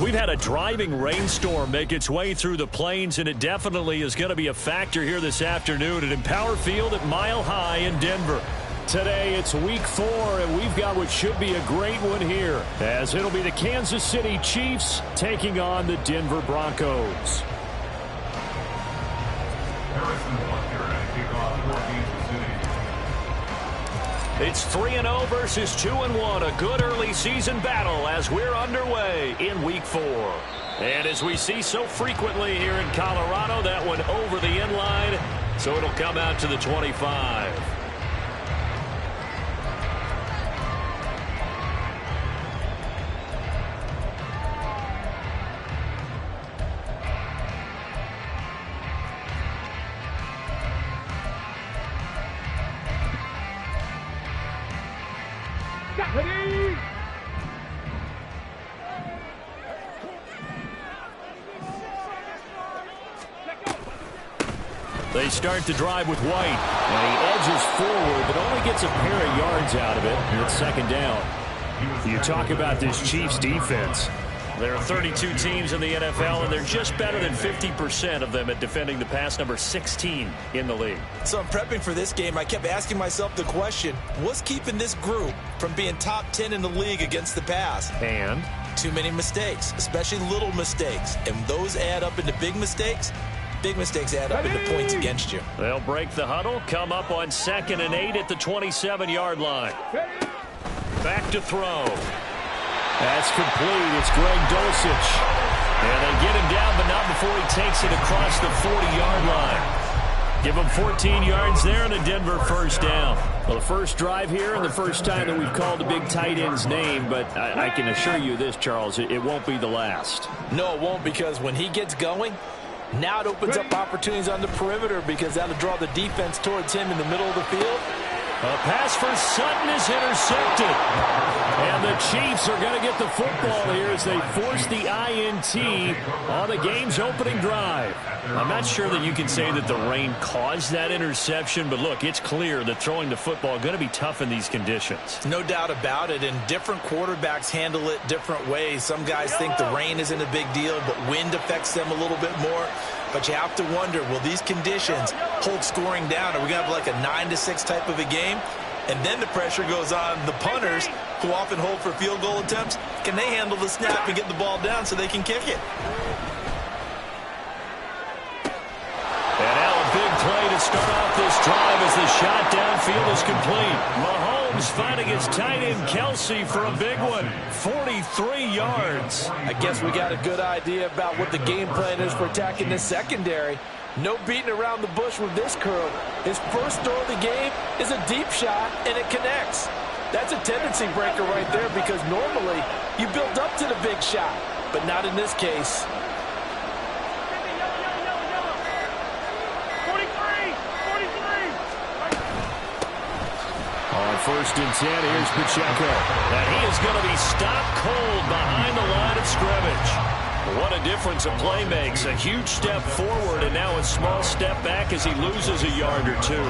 We've had a driving rainstorm make its way through the plains, and it definitely is going to be a factor here this afternoon at Empower Field at Mile High in Denver. Today, it's week 4, and we've got what should be a great one here, as it'll be the Kansas City Chiefs taking on the Denver Broncos. It's 3-0 versus 2-1, a good early season battle as we're underway in week 4. And as we see so frequently here in Colorado, that one over the end line, so it'll come out to the 25. They start the drive with White, and he edges forward, but only gets a pair of yards out of it, and it's second down. You talk about this Chiefs defense. There are 32 teams in the NFL, and they're just better than 50% of them at defending the pass, number 16 in the league. So I'm prepping for this game. I kept asking myself the question, what's keeping this group from being top 10 in the league against the pass? And? Too many mistakes, especially little mistakes. And those add up into big mistakes. Big mistakes add up into points against you. They'll break the huddle, come up on 2nd and 8 at the 27-yard line. Back to throw. That's complete. It's Greg Dulcich. And they get him down, but not before he takes it across the 40-yard line. Give him 14 yards there and a Denver first down. Well, the first drive here and the first time that we've called the big tight end's name, but I can assure you this, Charles, it won't be the last. No, it won't, because when he gets going, now it opens up opportunities on the perimeter because that'll draw the defense towards him in the middle of the field. A pass for Sutton is intercepted. And the Chiefs are going to get the football here as they force the INT on the game's opening drive. I'm not sure that you can say that the rain caused that interception, but look, it's clear that throwing the football is going to be tough in these conditions. No doubt about it, and different quarterbacks handle it different ways. Some guys think the rain isn't a big deal, but wind affects them a little bit more. But you have to wonder, will these conditions hold scoring down? Are we going to have like a 9-6 type of a game? And then the pressure goes on the punters, who often hold for field goal attempts. Can they handle the snap and get the ball down so they can kick it? And now a big play to start off this drive as the shot downfield is complete. Mahomes finding his tight end Kelsey for a big one. 43 yards. I guess we got a good idea about what the game plan is for attacking this secondary. No beating around the bush with this curl. His first throw of the game is a deep shot, and it connects. That's a tendency breaker right there because normally you build up to the big shot, but not in this case. On 1st and 10, here's Pacheco. And he is going to be stopped cold behind the line of scrimmage. What a difference a play makes. A huge step forward and now a small step back as he loses a yard or two.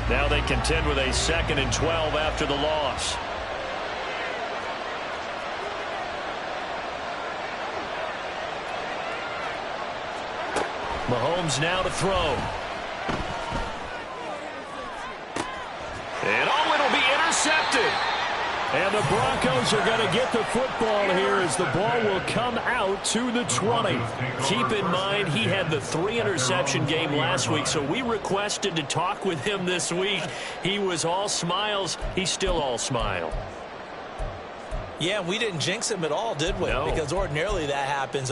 Now they contend with a 2nd and 12 after the loss. Mahomes now to throw. And it'll be intercepted. And the Broncos are going to get the football here as the ball will come out to the 20. Keep in mind, he had the 3-interception game last week, so we requested to talk with him this week. He was all smiles. He's still all smile. Yeah, we didn't jinx him at all, did we? No. Because ordinarily that happens.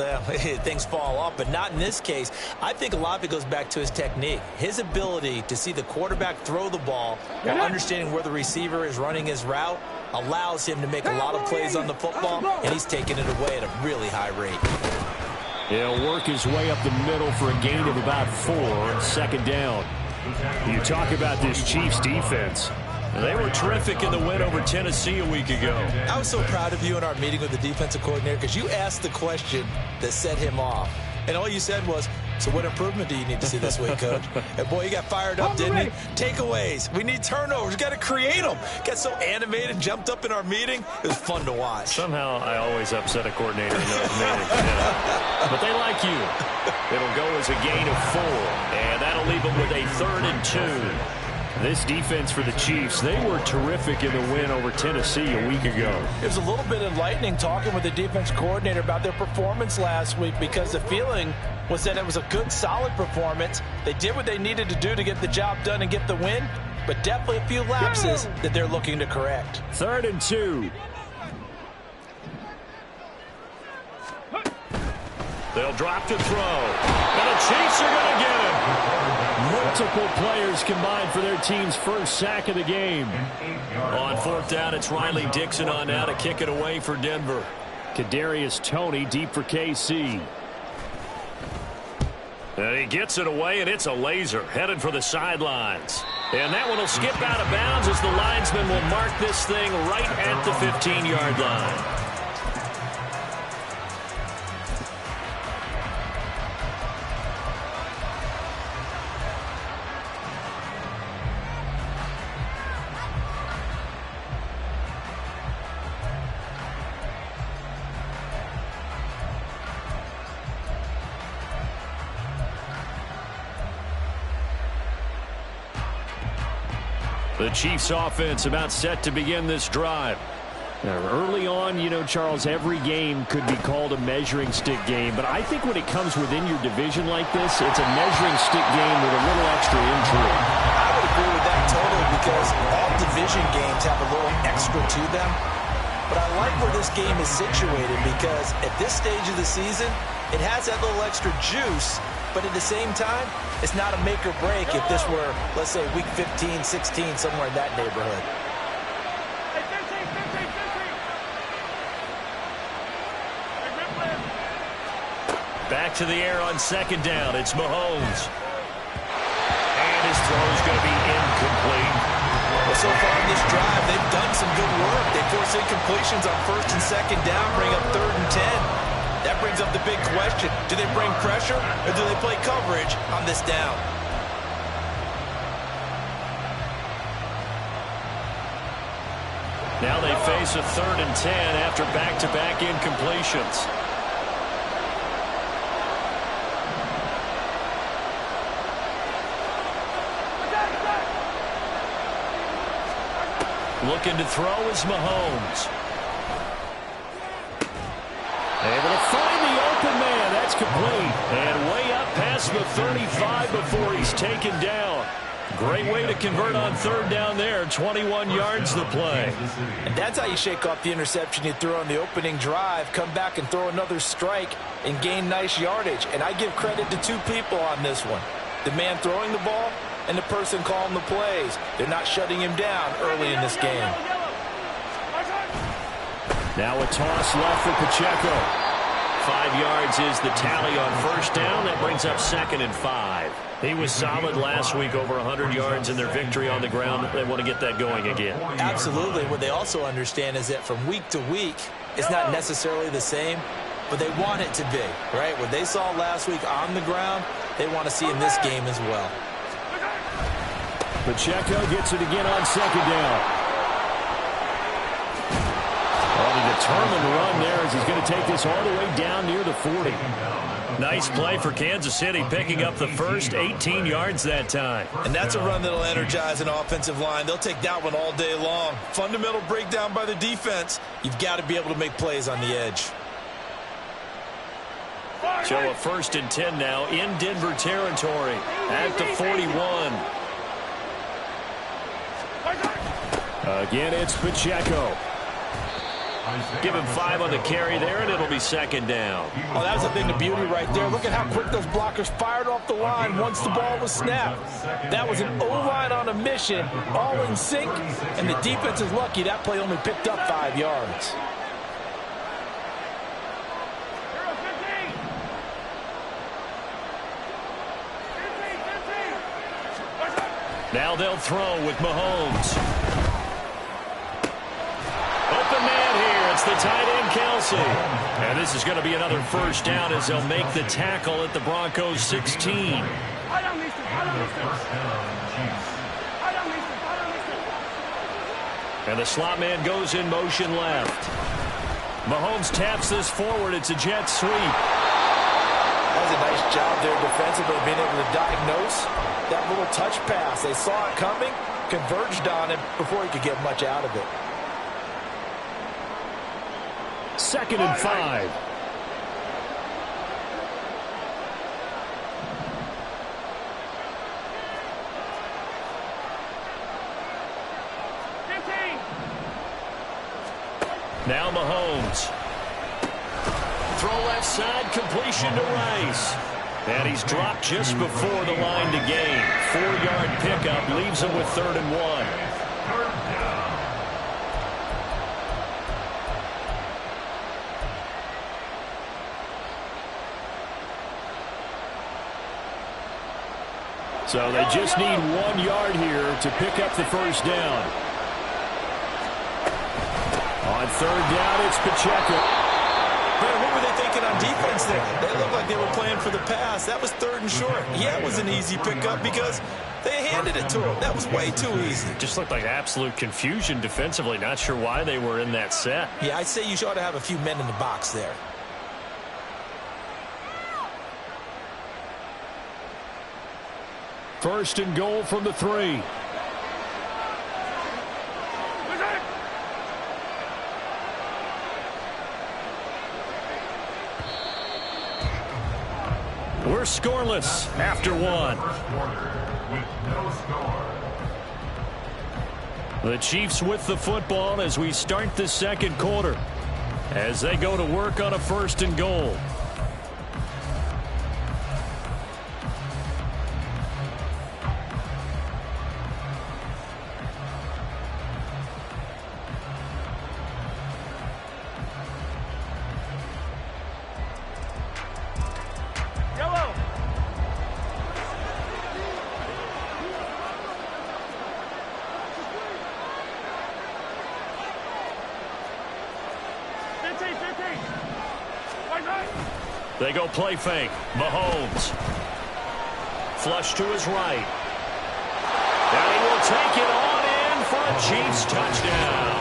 Things fall off, but not in this case. I think a lot of it goes back to his technique. His ability to see the quarterback throw the ball while understanding where the receiver is running his route allows him to make a lot of plays on the football, and he's taking it away at a really high rate. He'll work his way up the middle for a gain of about 4 on 2nd down. You talk about this Chiefs defense. They were terrific in the win over Tennessee a week ago. I was so proud of you in our meeting with the defensive coordinator because you asked the question that set him off. And all you said was, So what improvement do you need to see this week, Coach? And boy, you got fired up, didn't you? Takeaways. We need turnovers. We got to create them. Got so animated, jumped up in our meeting. It was fun to watch. Somehow I always upset a coordinator in those meetings. Yeah. But they like you. It'll go as a gain of 4, and that'll leave them with a 3rd and 2. This defense for the Chiefs, they were terrific in the win over Tennessee a week ago. It was a little bit enlightening talking with the defense coordinator about their performance last week, because the feeling was that it was a good, solid performance. They did what they needed to do to get the job done and get the win, but definitely a few lapses that they're looking to correct. 3rd and 2. They'll drop to throw. And the Chiefs are going to get him. Multiple players combined for their team's first sack of the game. On 4th down, it's Riley Dixon on now to kick it away for Denver. Kadarius Toney deep for KC. And he gets it away, and it's a laser headed for the sidelines. And that one will skip out of bounds as the linesman will mark this thing right at the 15-yard line. The Chiefs offense about set to begin this drive. Now, early on, you know, Charles, every game could be called a measuring stick game. But I think when it comes within your division like this, it's a measuring stick game with a little extra intrigue. I would agree with that totally, because all division games have a little extra to them. But I like where this game is situated, because at this stage of the season, it has that little extra juice. But at the same time, it's not a make or break if this were, let's say, week 15, 16, somewhere in that neighborhood. Back to the air on 2nd down. It's Mahomes. And his throw is going to be incomplete. Well, so far in this drive, they've done some good work. They force incompletions on 1st and 2nd down, bring up 3rd and 10. That brings up the big question. Do they bring pressure, or do they play coverage on this down? Now they face a 3rd and 10 after back-to-back incompletions. Looking to throw is Mahomes. Able to find the open man. That's complete. And way up past the 35 before he's taken down. Great way to convert on 3rd down there. 21 yards the play. And that's how you shake off the interception you threw on the opening drive. Come back and throw another strike and gain nice yardage. And I give credit to 2 people on this one. The man throwing the ball and the person calling the plays. They're not shutting him down early in this game. Now a toss left for Pacheco. 5 yards is the tally on 1st down. That brings up 2nd and 5. He was solid last week, over 100 yards in their victory on the ground. They want to get that going again. Absolutely. What they also understand is that from week to week, it's not necessarily the same, but they want it to be, right? What they saw last week on the ground, they want to see in this game as well. Pacheco gets it again on 2nd down. A determined run there as he's going to take this all the way down near the 40. Nice play for Kansas City, picking up the first 18 yards that time. And that's a run that'll energize an offensive line. They'll take that one all day long. Fundamental breakdown by the defense. You've got to be able to make plays on the edge. So a 1st and 10 now in Denver territory at the 41. Again, it's Pacheco. Give him 5 on the carry there, and it'll be 2nd down. Oh, that was a thing of beauty right there. Look at how quick those blockers fired off the line once the ball was snapped. That was an O-line on a mission, all in sync, and the defense is lucky that play only picked up 5 yards. Now they'll throw with Mahomes. Open man here. It's the tight end, Kelsey. And this is going to be another first down as they'll make the tackle at the Broncos 16. And the slot man goes in motion left. Mahomes taps this forward. It's a jet sweep. That was a nice job there defensively, being able to diagnose that little touch pass. They saw it coming, converged on it before he could get much out of it. 2nd and 5. Now Mahomes. Throw left side, completion to Rice. And he's dropped just before the line to gain. 4-yard pickup leaves him with 3rd and 1. So they just need 1 yard here to pick up the first down. On 3rd down, it's Pacheco. Man, what were they thinking on defense there? They looked like they were playing for the pass. That was 3rd and short. Yeah, it was an easy pickup because they handed it to him. That was way too easy. Just looked like absolute confusion defensively. Not sure why they were in that set. Yeah, I'd say you ought to have a few men in the box there. First and goal from the 3. We're scoreless after 1. The Chiefs with the football as we start the second quarter, as they go to work on a 1st and goal. They go play fake. Mahomes. Flush to his right. And he will take it on in for a Chiefs touchdown.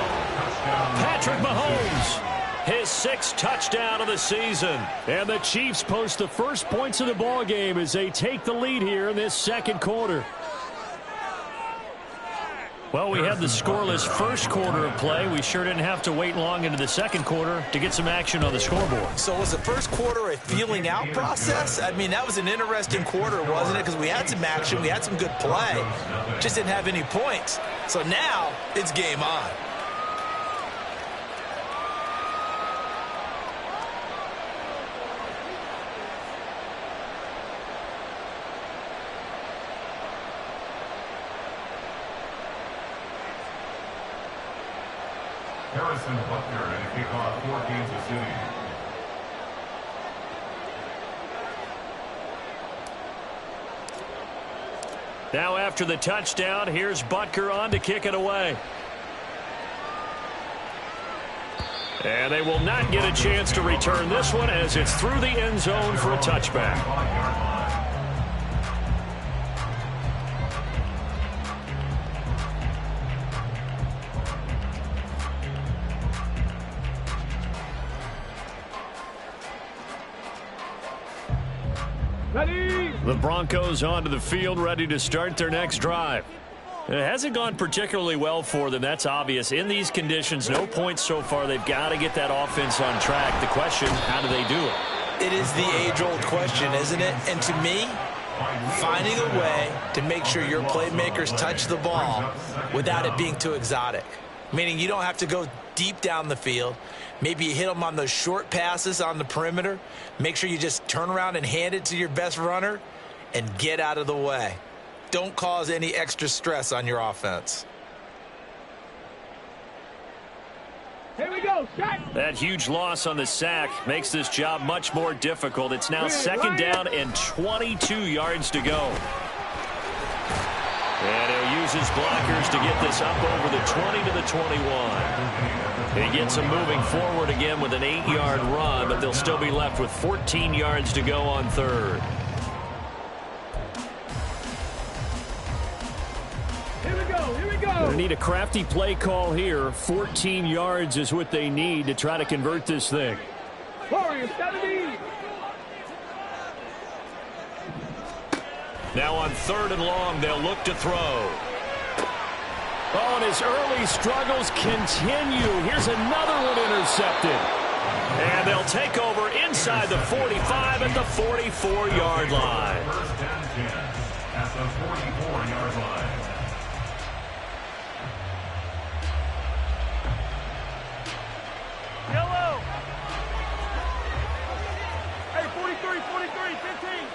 Patrick Mahomes, his 6th touchdown of the season. And the Chiefs post the first points of the ball game as they take the lead here in this second quarter. Well, we had the scoreless first quarter of play. We sure didn't have to wait long into the second quarter to get some action on the scoreboard. So was the first quarter a feeling out process? I mean, that was an interesting quarter, wasn't it? Because we had some action, we had some good play, just didn't have any points. So now it's game on. Harrison Butker and kickoff for Kansas City. Now after the touchdown, here's Butker on to kick it away. And they will not get a chance to return this one as it's through the end zone for a touchback. The Broncos onto the field, ready to start their next drive. It hasn't gone particularly well for them, that's obvious. In these conditions, no points so far. They've got to get that offense on track. The question, how do they do it? It is the age-old question, isn't it? And to me, finding a way to make sure your playmakers touch the ball without it being too exotic. Meaning you don't have to go deep down the field. Maybe you hit them on those short passes on the perimeter. Make sure you just turn around and hand it to your best runner and get out of the way. Don't cause any extra stress on your offense. Here we go. That huge loss on the sack makes this job much more difficult. It's now 2nd down and 22 yards to go. And he'll use his blockers to get this up over the 20 to the 21. He gets them moving forward again with an 8-yard run, but they'll still be left with 14 yards to go on third. Here we go. They need a crafty play call here. 14 yards is what they need to try to convert this thing. Warriors, 70. Now on 3rd and long, they'll look to throw. Oh, and his early struggles continue. Here's another one intercepted. And they'll take over inside the 45 at the 44-yard line. First down 10 at the 44-yard line. Yellow. Hey, 43, 15.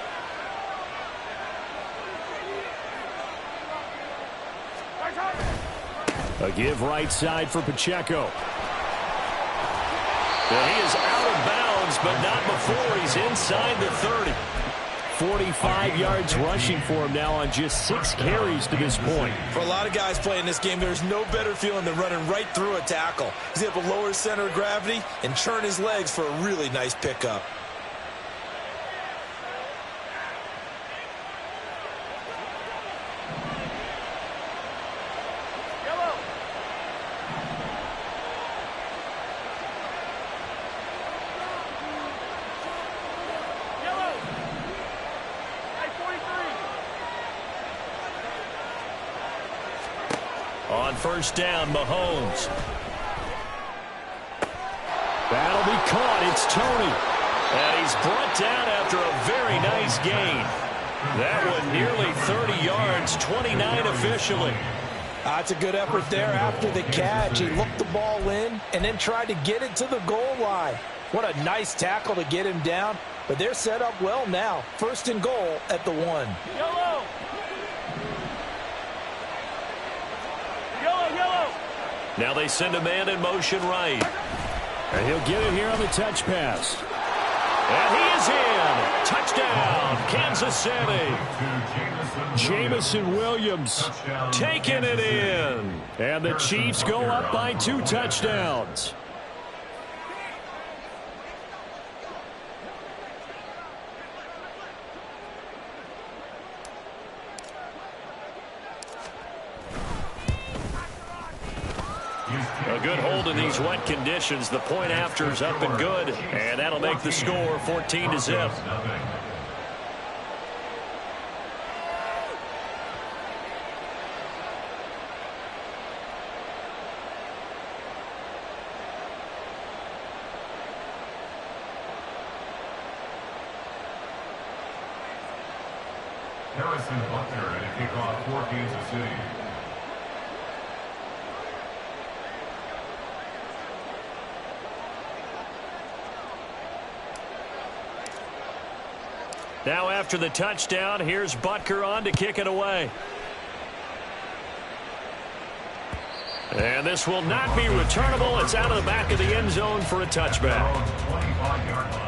A give right side for Pacheco. Well, he is out of bounds, but not before he's inside the 30. 45 yards rushing for him now on just 6 carries to this point. For a lot of guys playing this game, there's no better feeling than running right through a tackle. He's able to lower his center of gravity and churn his legs for a really nice pickup. On first down, Mahomes. That'll be caught. It's Tony. And he's brought down after a very nice gain. That one nearly 30 yards, 29 officially. That's a good effort there after the catch. He looked the ball in and then tried to get it to the goal line. What a nice tackle to get him down. But they're set up well now. 1st and goal at the 1. Yellow. Now they send a man in motion right. And he'll get it here on the touch pass. And he is in. Touchdown, Kansas City. Jamison Williams taking it in. And the Chiefs go up by 2 touchdowns. A good hold in these wet conditions. The point after is up and good, and that'll make the score 14-0. Harrison Butker and a kickoff for Kansas City. Now after the touchdown, here's Butker on to kick it away. And this will not be returnable. It's out of the back of the end zone for a touchback. 25-yard line.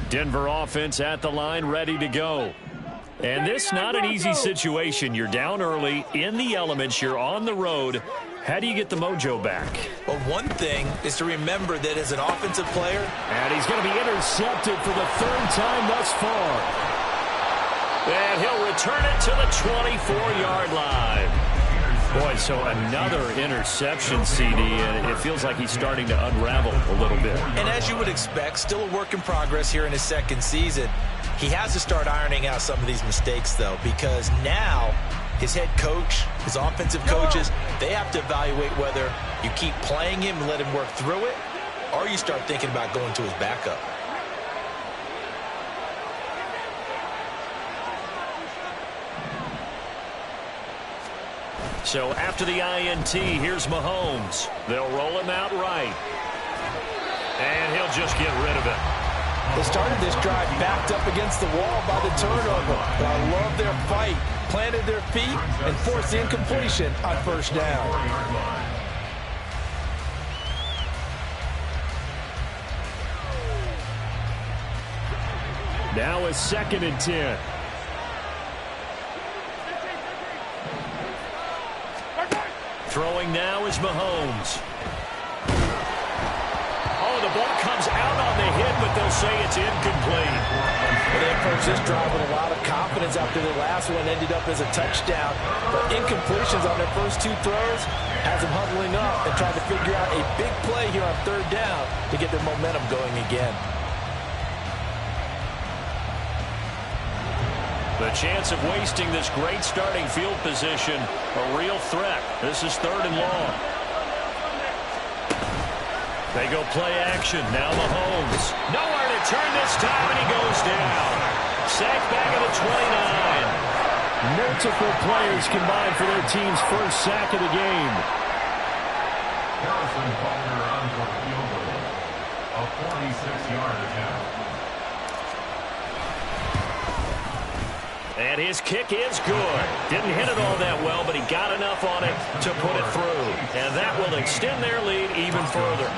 Denver offense at the line, ready to go. And this not an easy situation. You're down early, in the elements, you're on the road. How do you get the mojo back? Well, one thing is to remember that as an offensive player. And he's going to be intercepted for the 3rd time thus far. And he'll return it to the 24-yard line. Boy, so another interception, CD, and it feels like he's starting to unravel a little bit. And as you would expect, still a work in progress here in his 2nd season. He has to start ironing out some of these mistakes, though, because now his head coach, his offensive coaches, they have to evaluate whether you keep playing him and let him work through it, or you start thinking about going to his backup. So after the INT, here's Mahomes. They'll roll him out right. And he'll just get rid of it. They started this drive backed up against the wall by the turnover. But I love their fight. Planted their feet and forced the incompletion on first down. Now it's 2nd and 10. Throwing now is Mahomes. Oh, the ball comes out on the hit, but they'll say it's incomplete. Well, they approached this drive with a lot of confidence after the last one ended up as a touchdown. But incompletions on their first 2 throws has them huddling up and trying to figure out a big play here on 3rd down to get their momentum going again. The chance of wasting this great starting field position, a real threat. This is 3rd and long. They go play action. Now Mahomes. Nowhere to turn this time, and he goes down. Sacked back at the 29. Multiple players combined for their team's first sack of the game. Harrison Butker on for a field goal. A 46-yard attempt. And his kick is good. Didn't hit it all that well, but he got enough on it to put it through. And that will extend their lead even further.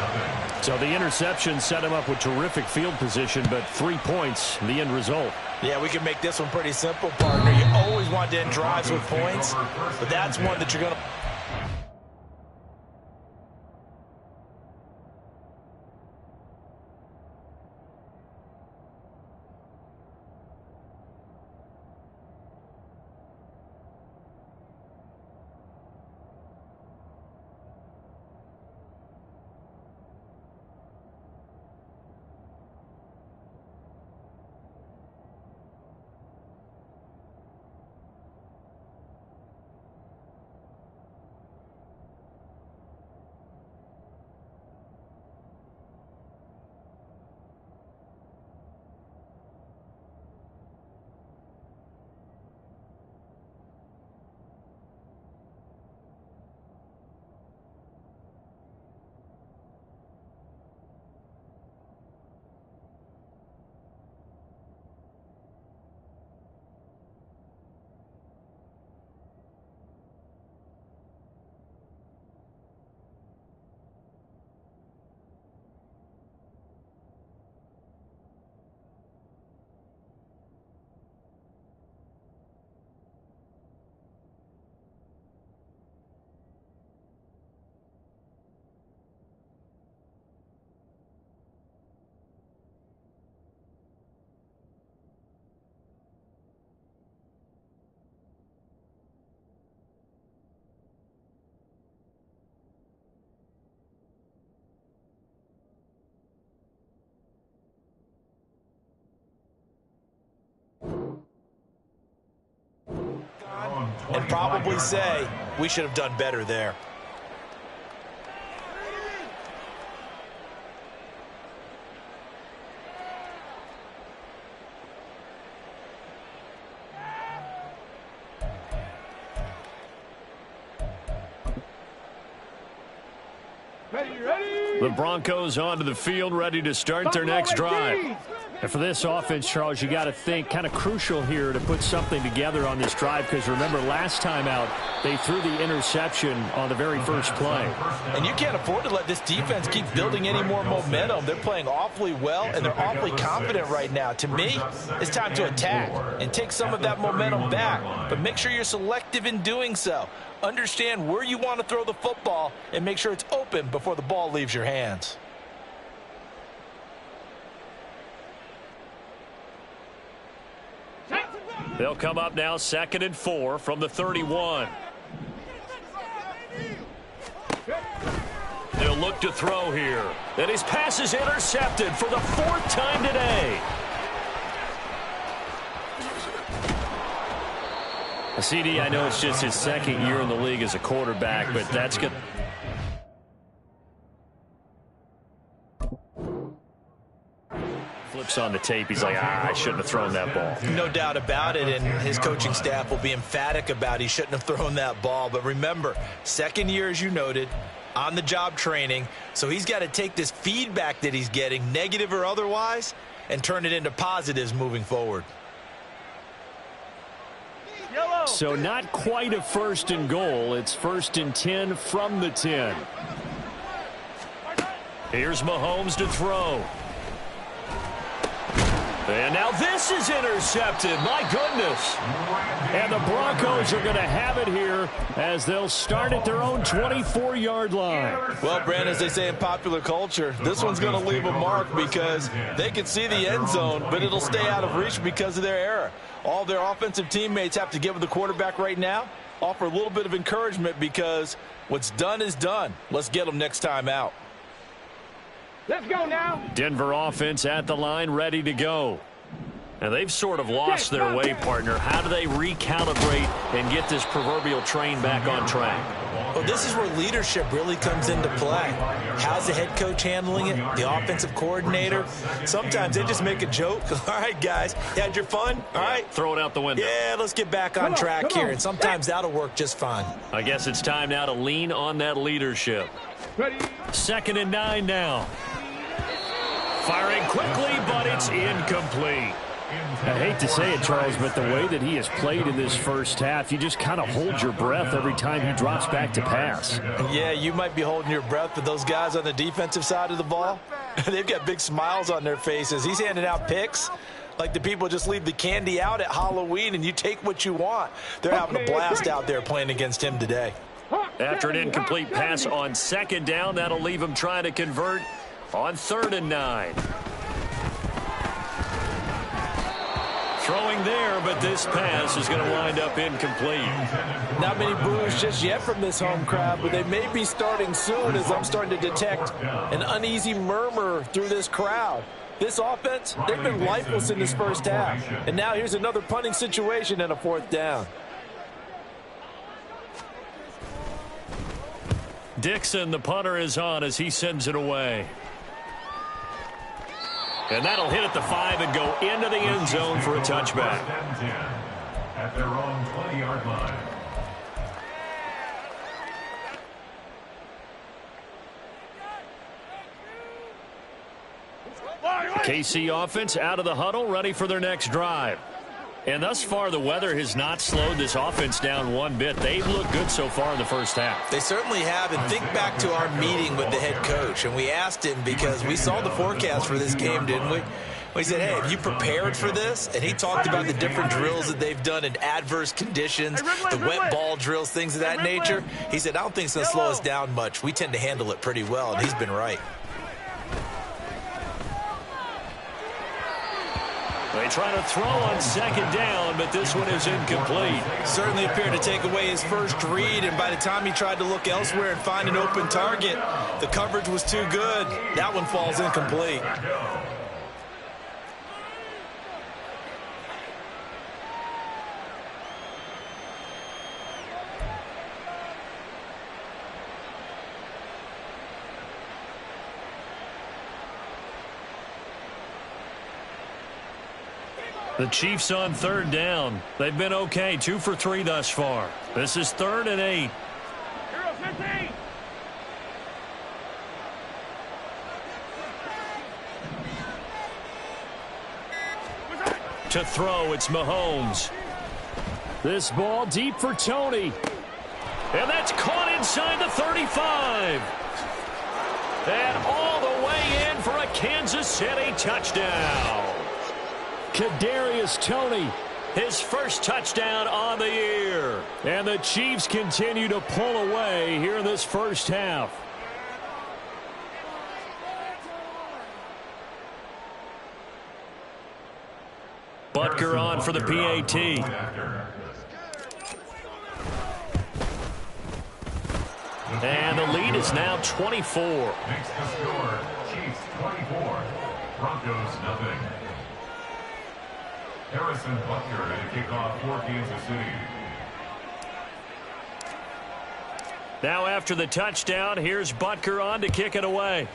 So the interception set him up with terrific field position, but 3 points, the end result. Yeah, we can make this one pretty simple, partner. You always want to end drives with points, but that's one that you're going to... and probably say we should have done better there. The Broncos onto the field, ready to start their next drive. And for this offense, Charles, you got to think kind of crucial here to put something together on this drive, because remember last time out they threw the interception on the very first play. And you can't afford to let this defense keep building any more momentum. They're playing awfully well, and they're awfully confident right now. To me, it's time to attack and take some of that momentum back, but make sure you're selective in doing so. Understand where you want to throw the football and make sure it's open before the ball leaves your hands. They'll come up now 2nd and 4 from the 31. They'll look to throw here. And his pass is intercepted for the 4th time today. CD, I know it's just his 2nd year in the league as a quarterback, but that's good. Flips on the tape. He's like, I shouldn't have thrown that ball. No doubt about it, and his coaching staff will be emphatic about he shouldn't have thrown that ball. But remember, 2nd year, as you noted, on-the-job training. So he's got to take this feedback that he's getting, negative or otherwise, and turn it into positives moving forward. So not quite a 1st and goal. It's 1st and 10 from the 10. Here's Mahomes to throw. And now this is intercepted. My goodness. And the Broncos are going to have it here as they'll start at their own 24-yard line. Well, Brandon, as they say in popular culture, this one's going to leave a mark because they can see the end zone, but it'll stay out of reach because of their error. All their offensive teammates have to get with the quarterback right now, offer a little bit of encouragement because what's done is done. Let's get them next time out. Let's go now. Denver offense at the line, ready to go. And they've sort of lost their way, partner. How do they recalibrate and get this proverbial train back on track? Well, this is where leadership really comes into play. How's the head coach handling it? The offensive coordinator? Sometimes they just make a joke. All right, guys, you had your fun? All right. Throw it out the window. Yeah, let's get back on track here. And sometimes that'll work just fine. I guess it's time now to lean on that leadership. Ready. 2nd and 9 now. Firing quickly, but it's incomplete. I hate to say it, Charles, but the way that he has played in this first half, you just kind of hold your breath every time he drops back to pass. Yeah, you might be holding your breath, but those guys on the defensive side of the ball, they've got big smiles on their faces. He's handing out picks like the people just leave the candy out at Halloween and you take what you want. They're having a blast out there playing against him today. After an incomplete pass on 2nd down, that'll leave him trying to convert on 3rd and 9. Throwing there, but this pass is going to wind up incomplete. Not many boos just yet from this home crowd, but they may be starting soon as I'm starting to detect an uneasy murmur through this crowd. This offense, they've been lifeless in this first half. And now here's another punting situation and a 4th down. Dixon, the punter, is on as he sends it away. And that'll hit at the 5 and go into the end zone for a touchback. At their own 20-yard line. KC offense out of the huddle, ready for their next drive. And thus far, the weather has not slowed this offense down one bit. They've looked good so far in the first half. They certainly have. And think back to our meeting with the head coach. And we asked him because we saw the forecast for this game, didn't we? We said, hey, have you prepared for this? And he talked about the different drills that they've done in adverse conditions, the wet ball drills, things of that nature. He said, I don't think it's going to slow us down much. We tend to handle it pretty well, and he's been right. They try to throw on 2nd down, but this one is incomplete. Certainly appeared to take away his first read, and by the time he tried to look elsewhere and find an open target, the coverage was too good. That one falls incomplete. The Chiefs on 3rd down. They've been okay, 2 for 3 thus far. This is 3rd and 8. Here goes 15. To throw, it's Mahomes. This ball deep for Tony. And that's caught inside the 35. And all the way in for a Kansas City touchdown. Kadarius Toney, his first touchdown on the year. And the Chiefs continue to pull away here in this first half. Butker on for the PAT. And the lead is now 24. Makes the score Chiefs 24, Broncos nothing. Harrison Butker to kick off for Kansas City. Now after the touchdown, here's Butker on to kick it away.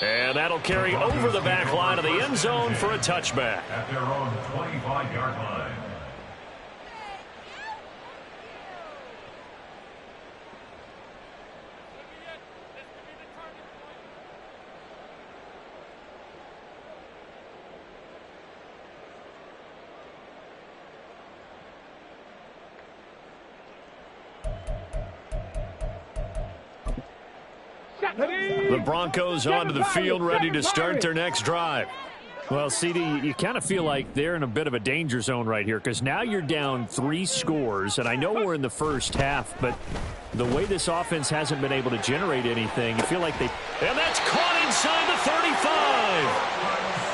And that'll carry over the back line of the end zone for a touchback. At their own 25-yard line. The Broncos onto the field, ready to start their next drive. Well, CD, you kind of feel like they're in a bit of a danger zone right here because now you're down 3 scores, and I know we're in the first half, but the way this offense hasn't been able to generate anything, you feel like they... And that's caught inside the 35.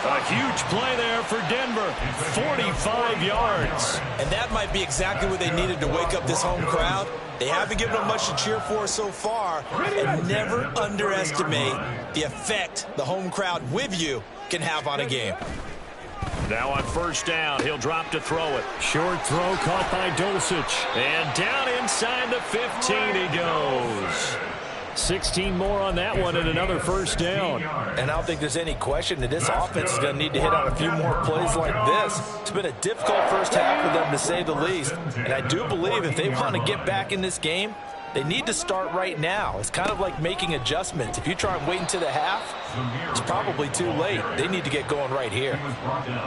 A huge play there for Denver, 45 yards. And that might be exactly what they needed to wake up this home crowd. They haven't given them much to cheer for so far, and never underestimate the effect the home crowd with you can have on a game. Now on first down, he'll drop to throw it. Short throw caught by Dulcich. And down inside the 15 he goes. 16 more on that one and another first down. And I don't think there's any question that this offense is going to need to hit on a few more plays like this. It's been a difficult first half for them, to say the least. And I do believe if they want to get back in this game, they need to start right now. It's kind of like making adjustments. If you try and wait until the half, it's probably too late. They need to get going right here.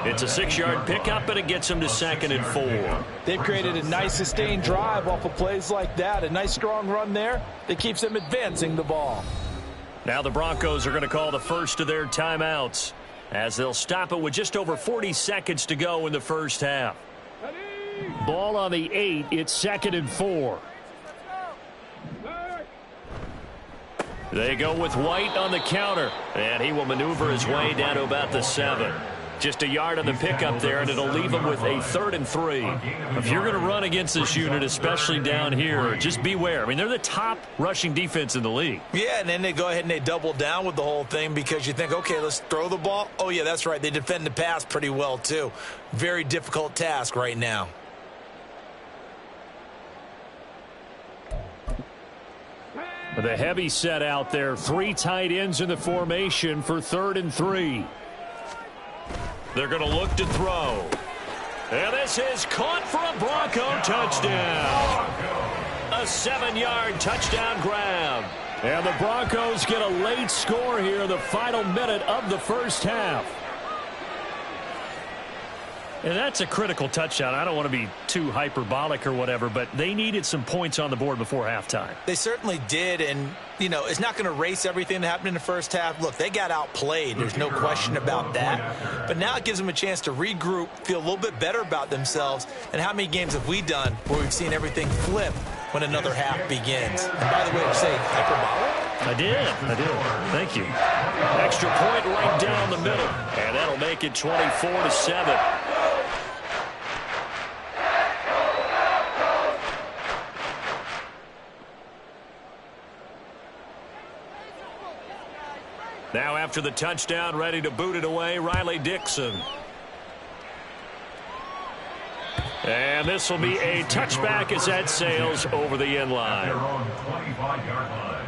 It's a 6-yard pickup, and it gets them to 2nd and 4. They've created a nice sustained drive off of plays like that. A nice strong run there that keeps them advancing the ball. Now the Broncos are going to call the first of their timeouts as they'll stop it with just over 40 seconds to go in the first half. Ball on the 8. It's 2nd and 4. They go with White on the counter, and he will maneuver his way down to about the 7. Just a yard on the pickup there, and it'll leave him with a 3rd and 3. If you're going to run against this unit, especially down here, just beware. I mean, they're the top rushing defense in the league. Yeah, and then they go ahead and they double down with the whole thing because you think, okay, let's throw the ball. Oh, yeah, that's right. They defend the pass pretty well, too. Very difficult task right now. The heavy set out there. 3 tight ends in the formation for 3rd and 3. They're going to look to throw. And this is caught for a Bronco touchdown. A 7-yard touchdown grab. And the Broncos get a late score here in the final minute of the first half. And that's a critical touchdown. I don't want to be too hyperbolic or whatever, but they needed some points on the board before halftime. They certainly did, and, you know, it's not going to erase everything that happened in the first half. Look, they got outplayed. There's no question about that. But now it gives them a chance to regroup, feel a little bit better about themselves. And how many games have we done where we've seen everything flip when another half begins? And by the way, did you say hyperbolic? I did. Thank you. Extra point right down the middle, and that'll make it 24-7. Now after the touchdown, ready to boot it away, Riley Dixon. And this will be a touchback as that sails over the end line. They're on the 25-yard line.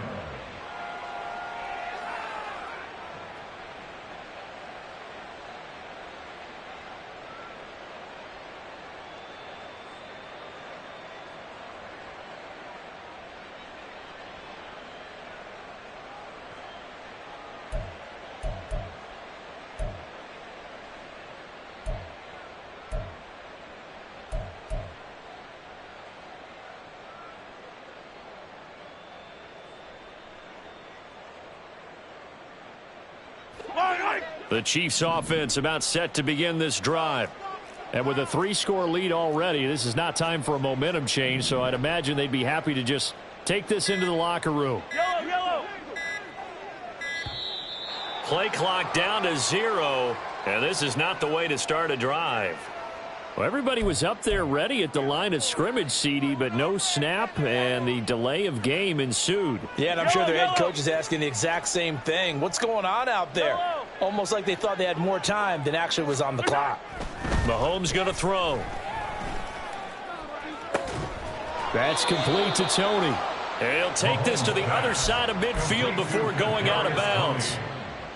The Chiefs offense about set to begin this drive. And with a 3-score lead already, this is not time for a momentum change, so I'd imagine they'd be happy to just take this into the locker room. Yellow. Play clock down to 0, and this is not the way to start a drive. Well, everybody was up there ready at the line of scrimmage, CD, but no snap, and the delay of game ensued. Yeah, and I'm sure their head coach is asking the exact same thing. What's going on out there? Almost like they thought they had more time than actually was on the clock. Mahomes going to throw. That's complete to Tony. And he'll take this to the other side of midfield before going out of bounds.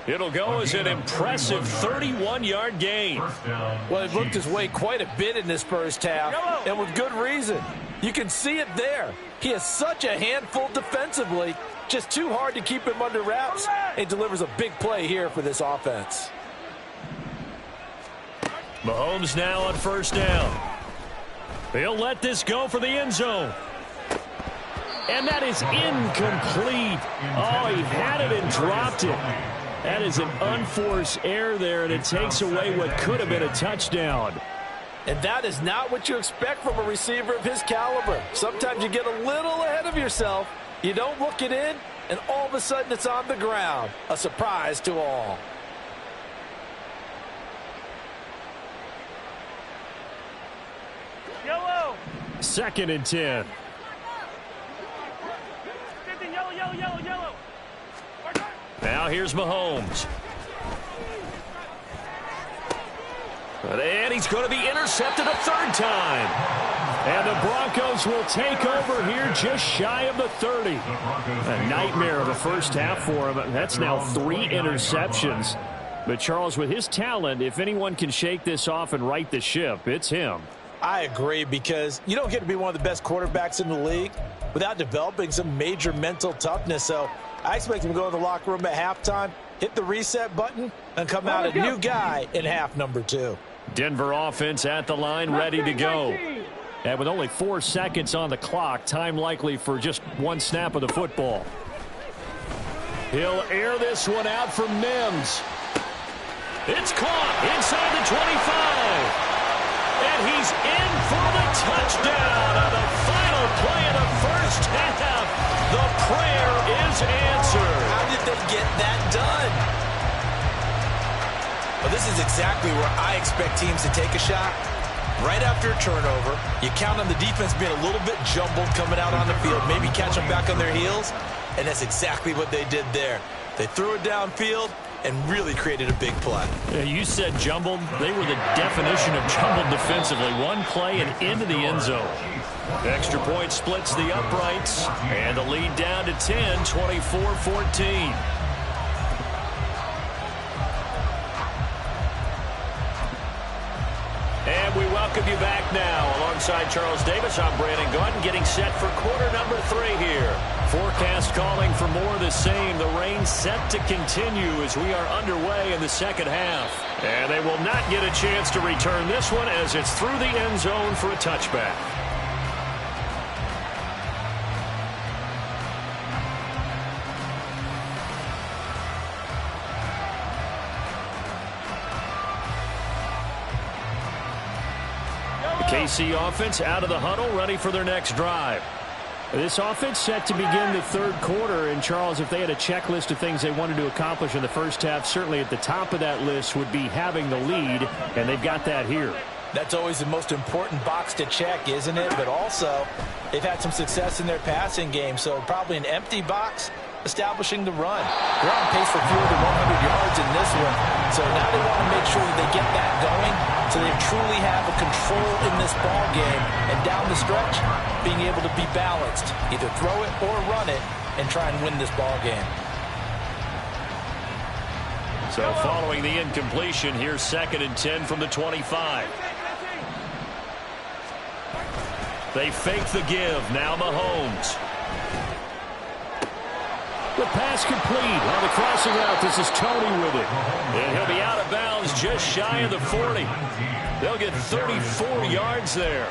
It'll go as an impressive 31-yard gain. Well, it looked his way quite a bit in this first half, and with good reason. You can see it there. He is such a handful defensively, just too hard to keep him under wraps. It delivers a big play here for this offense. Mahomes now on first down. He'll let this go for the end zone. And that is incomplete. Oh, he had it and dropped it. That is an unforced error there, and it takes away what could have been a touchdown. And that is not what you expect from a receiver of his caliber. Sometimes you get a little ahead of yourself. You don't look it in, and all of a sudden it's on the ground. A surprise to all. Yellow. 2nd and 10. Yellow. Now here's Mahomes. And he's going to be intercepted a 3rd time. And the Broncos will take over here just shy of the 30. A nightmare of a first half for him. That's now 3 interceptions. But Charles, with his talent, if anyone can shake this off and right the ship, it's him. I agree, because you don't get to be one of the best quarterbacks in the league without developing some major mental toughness. So I expect him to go in the locker room at halftime, hit the reset button, and come out a new guy in half number 2. Denver offense at the line, ready to go. And with only 4 seconds on the clock, time likely for just 1 snap of the football. He'll air this one out for Mims. It's caught inside the 25. And he's in for the touchdown on the final play of the first half. The prayer is answered. How did they get that done? Well, this is exactly where I expect teams to take a shot. Right after a turnover, you count on the defense being a little bit jumbled coming out on the field, maybe catch them back on their heels, and that's exactly what they did there. They threw it downfield and really created a big play. Yeah, you said jumbled. They were the definition of jumbled defensively. One play and into the end zone. Extra point splits the uprights, and the lead down to 10, 24-14. And we welcome you back now. Alongside Charles Davis, I'm Brandon Gaudin, getting set for quarter number 3 here. Forecast calling for more of the same. The rain set to continue as we are underway in the second half. And they will not get a chance to return this one as it's through the end zone for a touchback. KC offense out of the huddle, ready for their next drive. This offense set to begin the 3rd quarter. And, Charles, if they had a checklist of things they wanted to accomplish in the first half, certainly at the top of that list would be having the lead, and they've got that here. That's always the most important box to check, isn't it? But also, they've had some success in their passing game, so probably an empty box establishing the run. They're on pace for fewer than 100 yards in this one, so now they want to make sure that they get that going so they truly have a control in this ball game, and down the stretch, being able to be balanced, either throw it or run it, and try and win this ball game. So following the incompletion, here's 2nd and 10 from the 25. They fake the give. Now Mahomes. The pass complete on the crossing route. This is Tony with it. And he'll be out of bounds just shy of the 40. They'll get 34 yards there.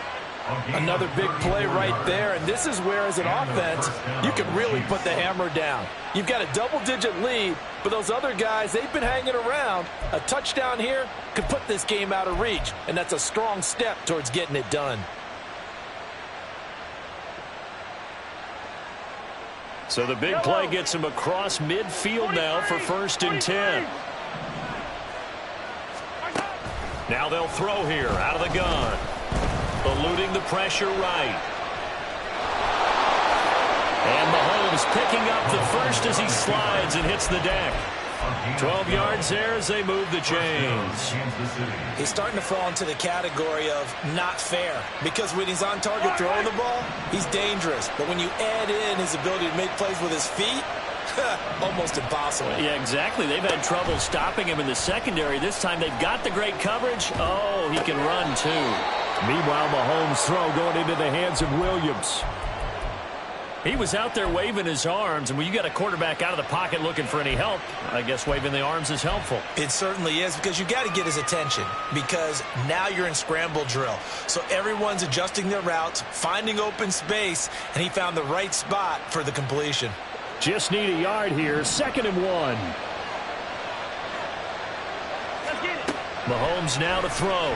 Another big play right there, and this is where, as an offense, you can really put the hammer down. You've got a double-digit lead, but those other guys, they've been hanging around. A touchdown here could put this game out of reach, and that's a strong step towards getting it done. So the big play gets him across midfield now for 1st and 10. Now they'll throw here out of the gun. Eluding the pressure right. And Mahomes picking up the first as he slides and hits the deck. 12 yards there as they move the chains. He's starting to fall into the category of not fair, because when he's on target throwing the ball, he's dangerous. But when you add in his ability to make plays with his feet, almost impossible. Yeah, exactly. They've had trouble stopping him in the secondary. This time they've got the great coverage. Oh, he can run too. Meanwhile, Mahomes' throw going into the hands of Williams. He was out there waving his arms, and when you got a quarterback out of the pocket looking for any help, I guess waving the arms is helpful. It certainly is, because you got to get his attention, because now you're in scramble drill. So everyone's adjusting their routes, finding open space, and he found the right spot for the completion. Just need a yard here, 2nd and 1. Let's get it. Mahomes now to throw.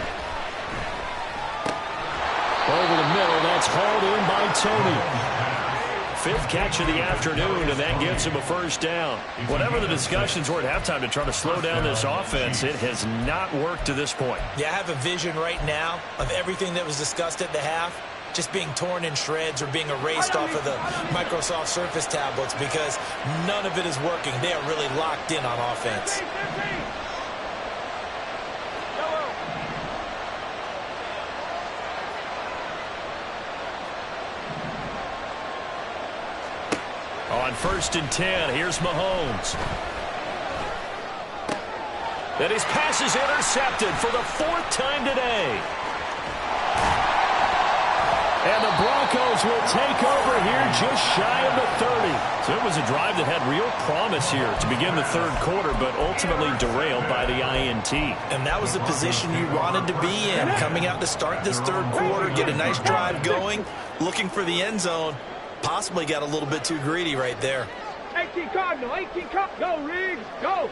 Over the middle, that's hauled in by Tony. 5th catch of the afternoon, and that gives him a first down. Whatever the discussions were at halftime to try to slow down this offense, it has not worked to this point. Yeah, I have a vision right now of everything that was discussed at the half just being torn in shreds or being erased off of the Microsoft Surface tablets, because none of it is working. They are really locked in on offense. On 1st and 10, here's Mahomes. And his pass is intercepted for the 4th time today. And the Broncos will take over here just shy of the 30. So it was a drive that had real promise here to begin the 3rd quarter, but ultimately derailed by the INT. And that was the position you wanted to be in, coming out to start this 3rd quarter, get a nice drive going, looking for the end zone. Possibly got a little bit too greedy right there. 18 Cardinal, 18 Cardinal. Go, Riggs, go.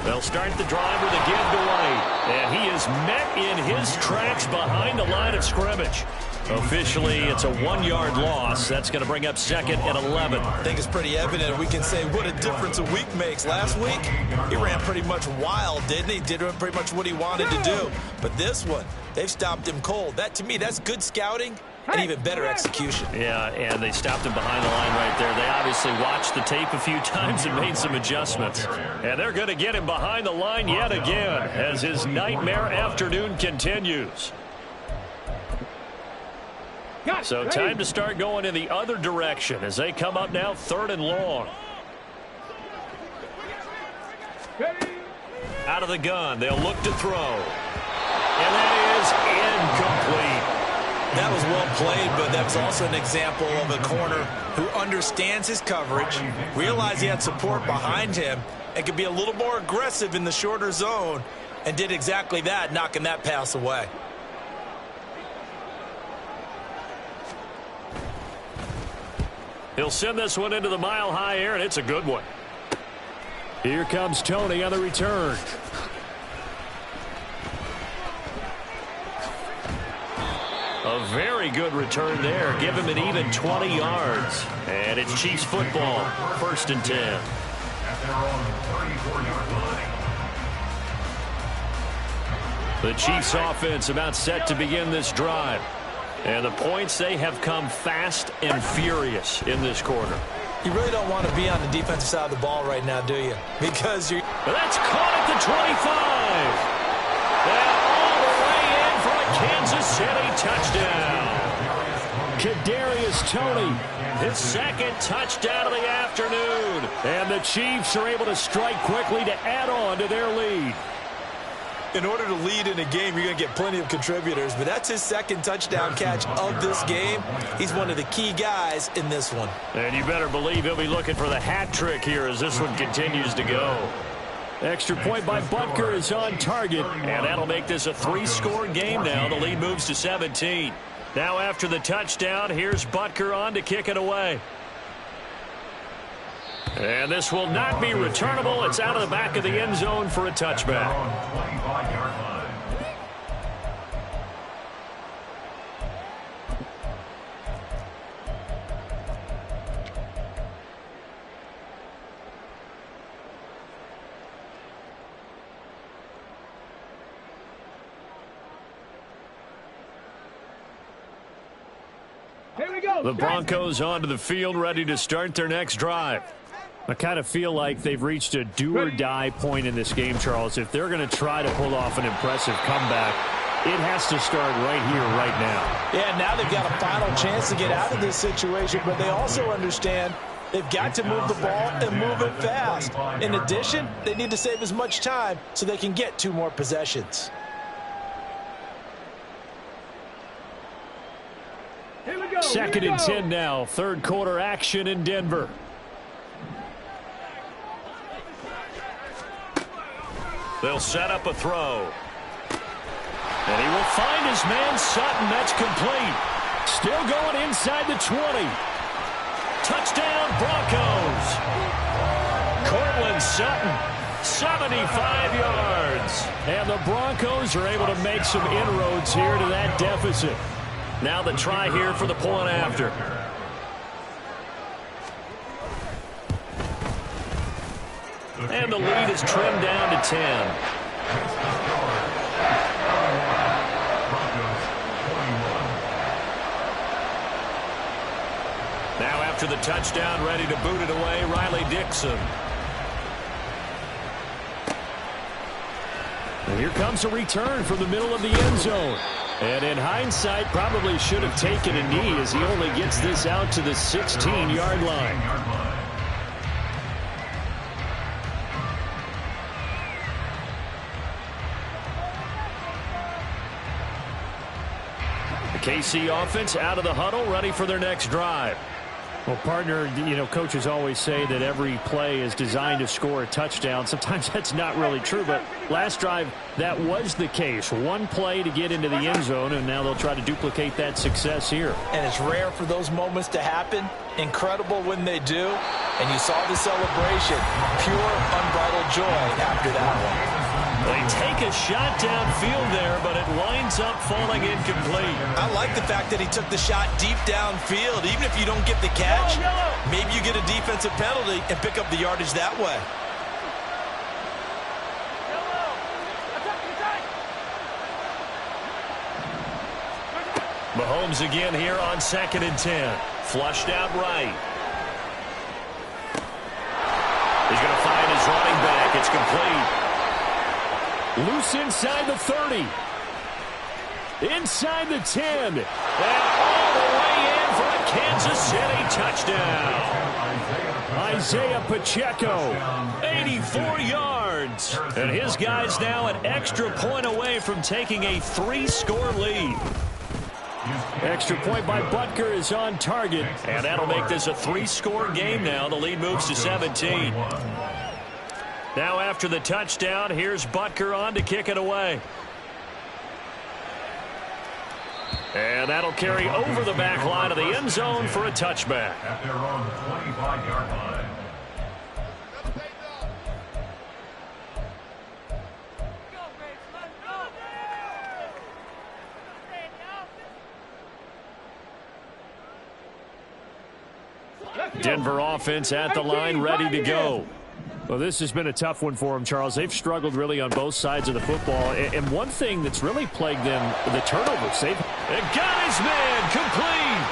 They'll start the drive with a give to White. And he is met in his tracks behind the line of scrimmage. Officially, it's a 1-yard loss. That's going to bring up 2nd and 11. I think it's pretty evident. We can say what a difference a week makes. Last week, he ran pretty much wild, didn't he? Did pretty much what he wanted to do. But this one, they've stopped him cold. That, to me, that's good scouting and even better execution. Yeah, and they stopped him behind the line right there. They obviously watched the tape a few times and made some adjustments. And they're going to get him behind the line yet again as his nightmare afternoon continues. So time to start going in the other direction as they come up now 3rd and long. Out of the gun, they'll look to throw. And that is incomplete. That was well played, but that was also an example of a corner who understands his coverage, realized he had support behind him, and could be a little more aggressive in the shorter zone, and did exactly that, knocking that pass away. He'll send this one into the mile-high air, and it's a good one. Here comes Tony on the return. A very good return there. Give him an even 20 yards. And it's Chiefs football, 1st and 10. At their own 34-yard line. The Chiefs offense about set to begin this drive. And the points, they have come fast and furious in this quarter. You really don't want to be on the defensive side of the ball right now, do you? Because you're... That's caught at the 25. And all the way in for a Kansas City touchdown. Kadarius Toney, his 2nd touchdown of the afternoon. And the Chiefs are able to strike quickly to add on to their lead. In order to lead in a game, you're going to get plenty of contributors, but that's his 2nd touchdown catch of this game. He's one of the key guys in this one. And you better believe he'll be looking for the hat trick here as this one continues to go. Extra point by Butker is on target, and that'll make this a 3-score game now. The lead moves to 17. Now after the touchdown, here's Butker on to kick it away. And this will not be returnable. It's out of the back of the end zone for a touchback. 25-yard line. Here we go. The Broncos onto the field, ready to start their next drive. I kind of feel like they've reached a do-or-die point in this game, Charles. If they're going to try to pull off an impressive comeback, it has to start right here, right now. Yeah, now they've got a final chance to get out of this situation, but they also understand they've got to move the ball and move it fast. In addition, they need to save as much time so they can get 2 more possessions. Here we go. Second and 10 now. Third quarter action in Denver. They'll set up a throw. And he will find his man Sutton. That's complete. Still going inside the 20. Touchdown Broncos. Cortland Sutton, 75 yards. And the Broncos are able to make some inroads here to that deficit. Now the try here for the point after. And the lead is trimmed down to 10. Now after the touchdown, ready to boot it away, Riley Dixon. And here comes a return from the middle of the end zone. And in hindsight, probably should have taken a knee as he only gets this out to the 16-yard line. The KC offense out of the huddle, ready for their next drive. Well, partner, you know, coaches always say that every play is designed to score a touchdown. Sometimes that's not really true, but last drive, that was the case. One play to get into the end zone, and now they'll try to duplicate that success here. And it's rare for those moments to happen. Incredible when they do. And you saw the celebration. Pure, unbridled joy after that one. They take a shot downfield there, but it winds up falling incomplete. I like the fact that he took the shot deep downfield. Even if you don't get the catch, maybe you get a defensive penalty and pick up the yardage that way. Mahomes again here on 2nd and 10. Flushed out right. He's going to find his running back. It's complete. Loose inside the 30. Inside the 10. And all the way in for a Kansas City touchdown. Isaiah Pacheco, 84 yards. And his guy's now an extra point away from taking a 3-score lead. Extra point by Butker is on target. And that'll make this a 3-score game now. The lead moves to 17. Now after the touchdown, here's Butker on to kick it away. And that'll carry over the back line of the end zone for a touchback. At their own 25-yard line. Denver offense at the line, ready to go. Well, this has been a tough one for them, Charles. They've struggled really on both sides of the football. And one thing that's really plagued them, the turnovers. They've got his man complete.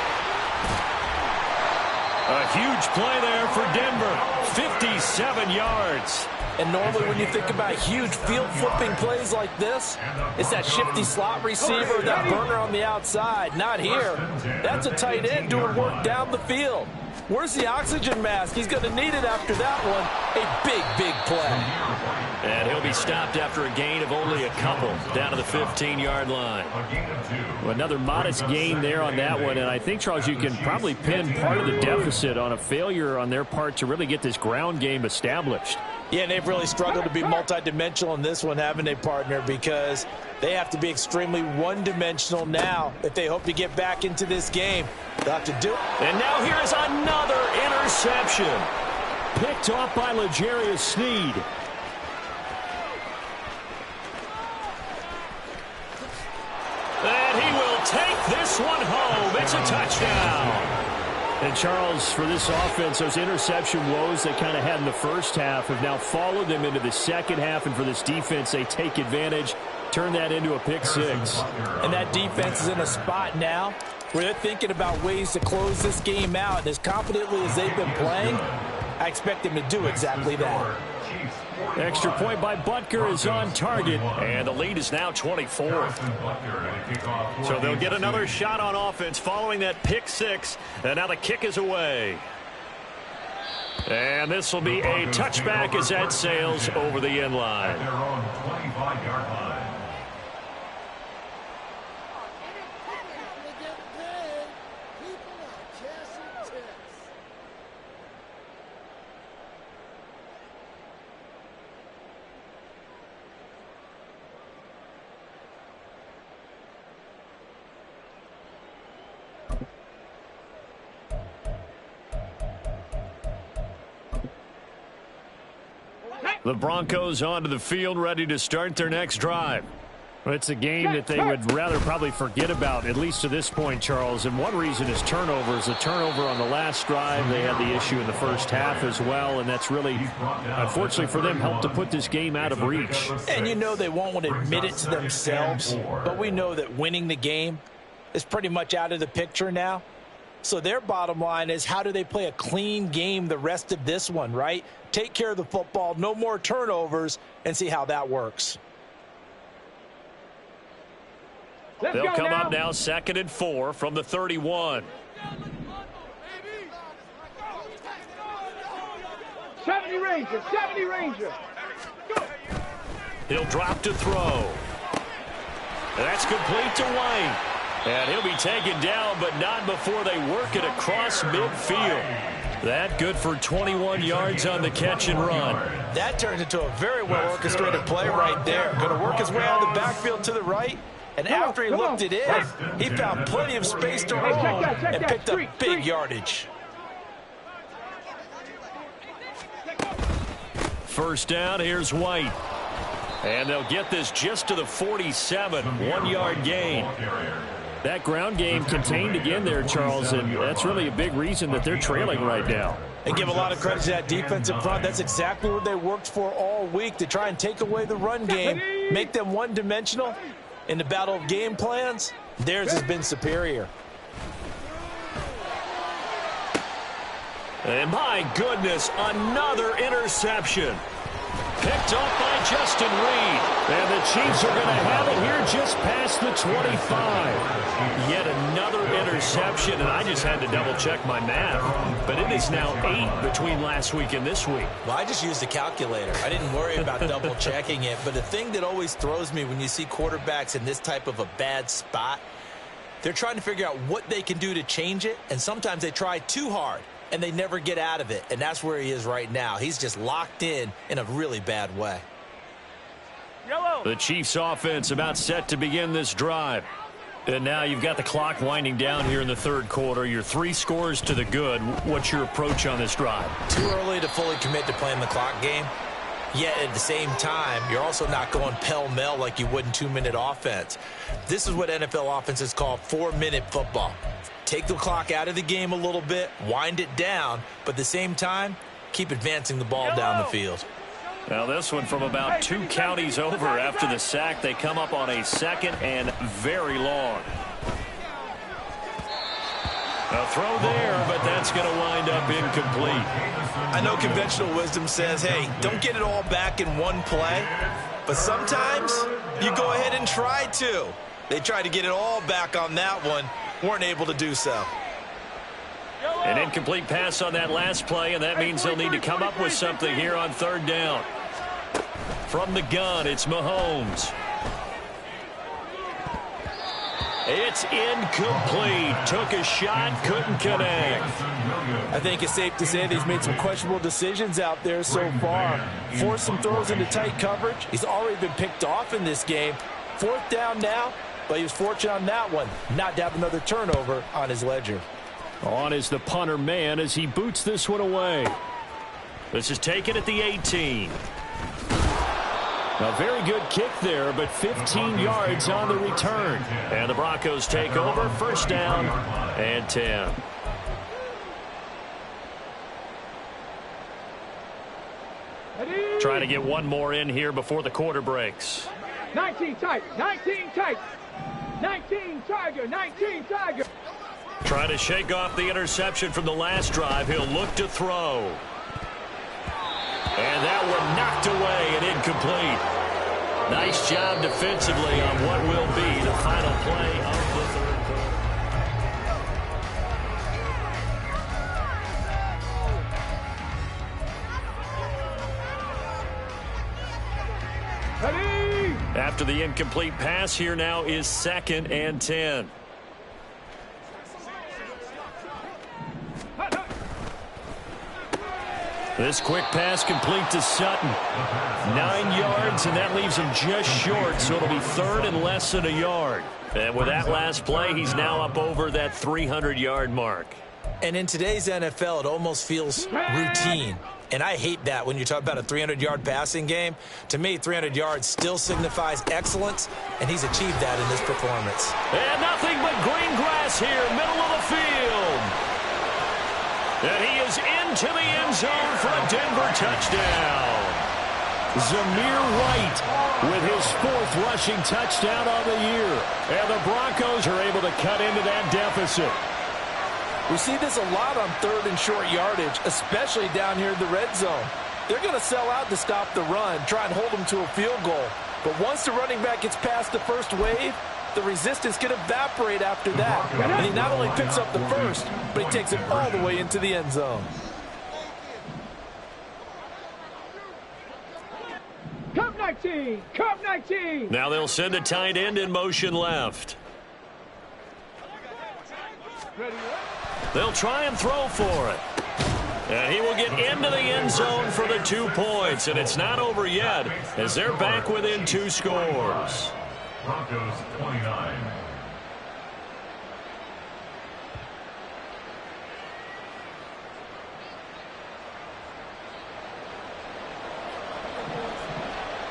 A huge play there for Denver. 57 yards. And normally when you think about huge field-flipping plays like this, it's that shifty slot receiver, that burner on the outside. Not here. That's a tight end doing work down the field. Where's the oxygen mask? He's going to need it after that one. A big, big play. And he'll be stopped after a gain of only a couple down to the 15-yard line. Well, another modest gain there on that one. And I think, Charles, you can probably pin part of the deficit on a failure on their part to really get this ground game established. Yeah, and they've really struggled to be multidimensional in this one, haven't they, partner? Because they have to be extremely one-dimensional now if they hope to get back into this game. They'll have to do it. And now here is another interception. Picked off by L'Jarius Sneed. And he will take this one home. It's a touchdown. And, Charles, for this offense, those interception woes they kind of had in the first half have now followed them into the second half. And for this defense, they take advantage, turn that into a pick six. And that defense is in a spot now where they're thinking about ways to close this game out. And as confidently as they've been playing, I expect them to do exactly that. Extra point by Butker is on target. And the lead is now 24. So they'll get another shot on offense following that pick six. And now the kick is away. And this will be a touchback as that sails over the end line. Their own 25-yard line. The Broncos onto the field, ready to start their next drive. Well, it's a game that they would rather probably forget about, at least to this point, Charles. And one reason is turnovers. A turnover on the last drive. They had the issue in the first half as well, and that's really, unfortunately for them, helped to put this game out of reach. And you know they won't admit it to themselves, but we know that winning the game is pretty much out of the picture now. So their bottom line is, how do they play a clean game the rest of this one, right? Take care of the football, no more turnovers, and see how that works. They'll come up now 2nd and 4 from the 31. 70 Ranger, 70 Ranger. He'll drop to throw. That's complete to White. And he'll be taken down, but not before they work it across midfield. That good for 21 yards on the catch and run. That turns into a very well-orchestrated play right there. Going to work his way out of the backfield to the right. And after he looked it in, he found plenty of space to roam and picked up big yardage. First down, here's White. And they'll get this just to the 47, 1-yard gain. That ground game contained again there, Charles, and that's really a big reason that they're trailing right now. And give a lot of credit to that defensive front. That's exactly what they worked for all week, to try and take away the run game, make them one-dimensional. In the battle of game plans, theirs has been superior. And my goodness, another interception. Picked up by Justin Reed. And the Chiefs are going to have it here just past the 25. Yet another interception, and I just had to double-check my math. But it is now 8 between last week and this week. Well, I just used a calculator. I didn't worry about double-checking it. But the thing that always throws me when you see quarterbacks in this type of a bad spot, they're trying to figure out what they can do to change it, and sometimes they try too hard, and they never get out of it. And that's where he is right now. He's just locked in a really bad way. The Chiefs offense about set to begin this drive. And now you've got the clock winding down here in the third quarter. You're 3 scores to the good. What's your approach on this drive? Too early to fully commit to playing the clock game. Yet at the same time, you're also not going pell-mell like you would in 2-minute offense. This is what NFL offenses call 4-minute football. Take the clock out of the game a little bit, wind it down, but at the same time, keep advancing the ball down the field. Now this one from about 2 counties over after the sack. They come up on a 2nd and very long. A throw there, but that's going to wind up incomplete. I know conventional wisdom says, hey, don't get it all back in one play. But sometimes you go ahead and try to. They tried to get it all back on that one. Weren't able to do so. An incomplete pass on that last play, and that means they'll need to come up with something here on 3rd down. From the gun, it's Mahomes. It's incomplete. Took a shot, couldn't connect. I think it's safe to say that he's made some questionable decisions out there so far. Forced some throws into tight coverage. He's already been picked off in this game. 4th down now, but he was fortunate on that one not to have another turnover on his ledger. On is the punter man as he boots this one away. This is taken at the 18. A very good kick there, but 15 yards on the return. And the Broncos take over, 1st down and 10. Trying to get one more in here before the quarter breaks. 19 tight, 19 tight, 19 Tiger, 19 Tiger. Trying to shake off the interception from the last drive. He'll look to throw. And that one knocked away and incomplete. Nice job defensively on what will be the final play of the third quarter. After the incomplete pass, here now is 2nd and 10. This quick pass complete to Sutton. 9 yards, and that leaves him just short, so it'll be 3rd and less than a yard. And with that last play, he's now up over that 300-yard mark. And in today's NFL, it almost feels routine. And I hate that when you talk about a 300-yard passing game. To me, 300 yards still signifies excellence, and he's achieved that in this performance. And nothing but green grass here, middle of the field. And he is into the end zone for a Denver touchdown. Zamir White with his 4th rushing touchdown on the year. And the Broncos are able to cut into that deficit. We see this a lot on 3rd and short yardage, especially down here in the red zone. They're going to sell out to stop the run, try and hold them to a field goal. But once the running back gets past the first wave, the resistance can evaporate after that. And he not only picks up the first, but he takes it all the way into the end zone. Cup 19, Cup 19. Now they'll send a tight end in motion left. They'll try and throw for it. And he will get into the end zone for the 2 points. And it's not over yet as they're back within 2 scores. Broncos 29.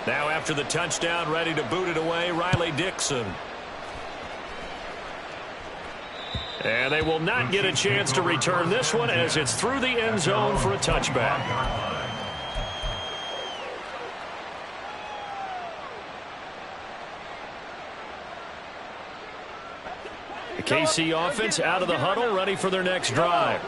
Now after the touchdown, ready to boot it away, Riley Dixon. And they will not get a chance to return this one as it's through the end zone for a touchback. The KC offense out of the huddle, ready for their next drive.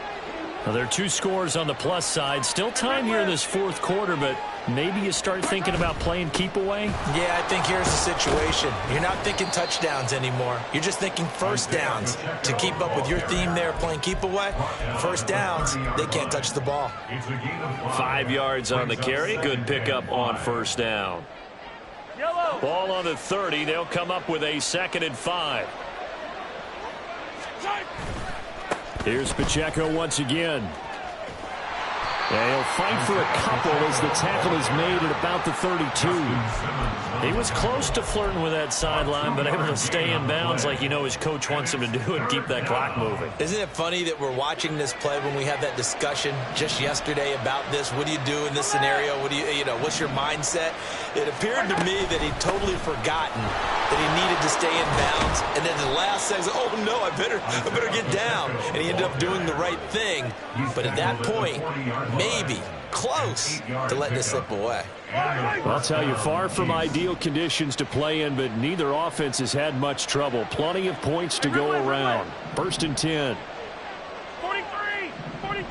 Now, there are 2 scores on the plus side. Still time here in this 4th quarter, but maybe you start thinking about playing keep away? Yeah, I think here's the situation. You're not thinking touchdowns anymore. You're just thinking first downs. To keep up with your theme there, playing keep away, first downs, they can't touch the ball. 5 yards on the carry. Good pickup on first down. Ball on the 30. They'll come up with a 2nd and 5. Here's Pacheco once again. Yeah, he'll fight for a couple as the tackle is made at about the 32. He was close to flirting with that sideline, but able to stay in bounds like you know his coach wants him to do and keep that clock moving. Isn't it funny that we're watching this play when we had that discussion just yesterday about this? What do you do in this scenario? What do you know, what's your mindset? It appeared to me that he'd totally forgotten that he needed to stay in bounds. And then the last second, oh no, I better get down. And he ended up doing the right thing. But at that point, maybe close to letting it slip away. I'll tell you, far from ideal conditions to play in, but neither offense has had much trouble. Plenty of points to go around. 1st and 10. 43.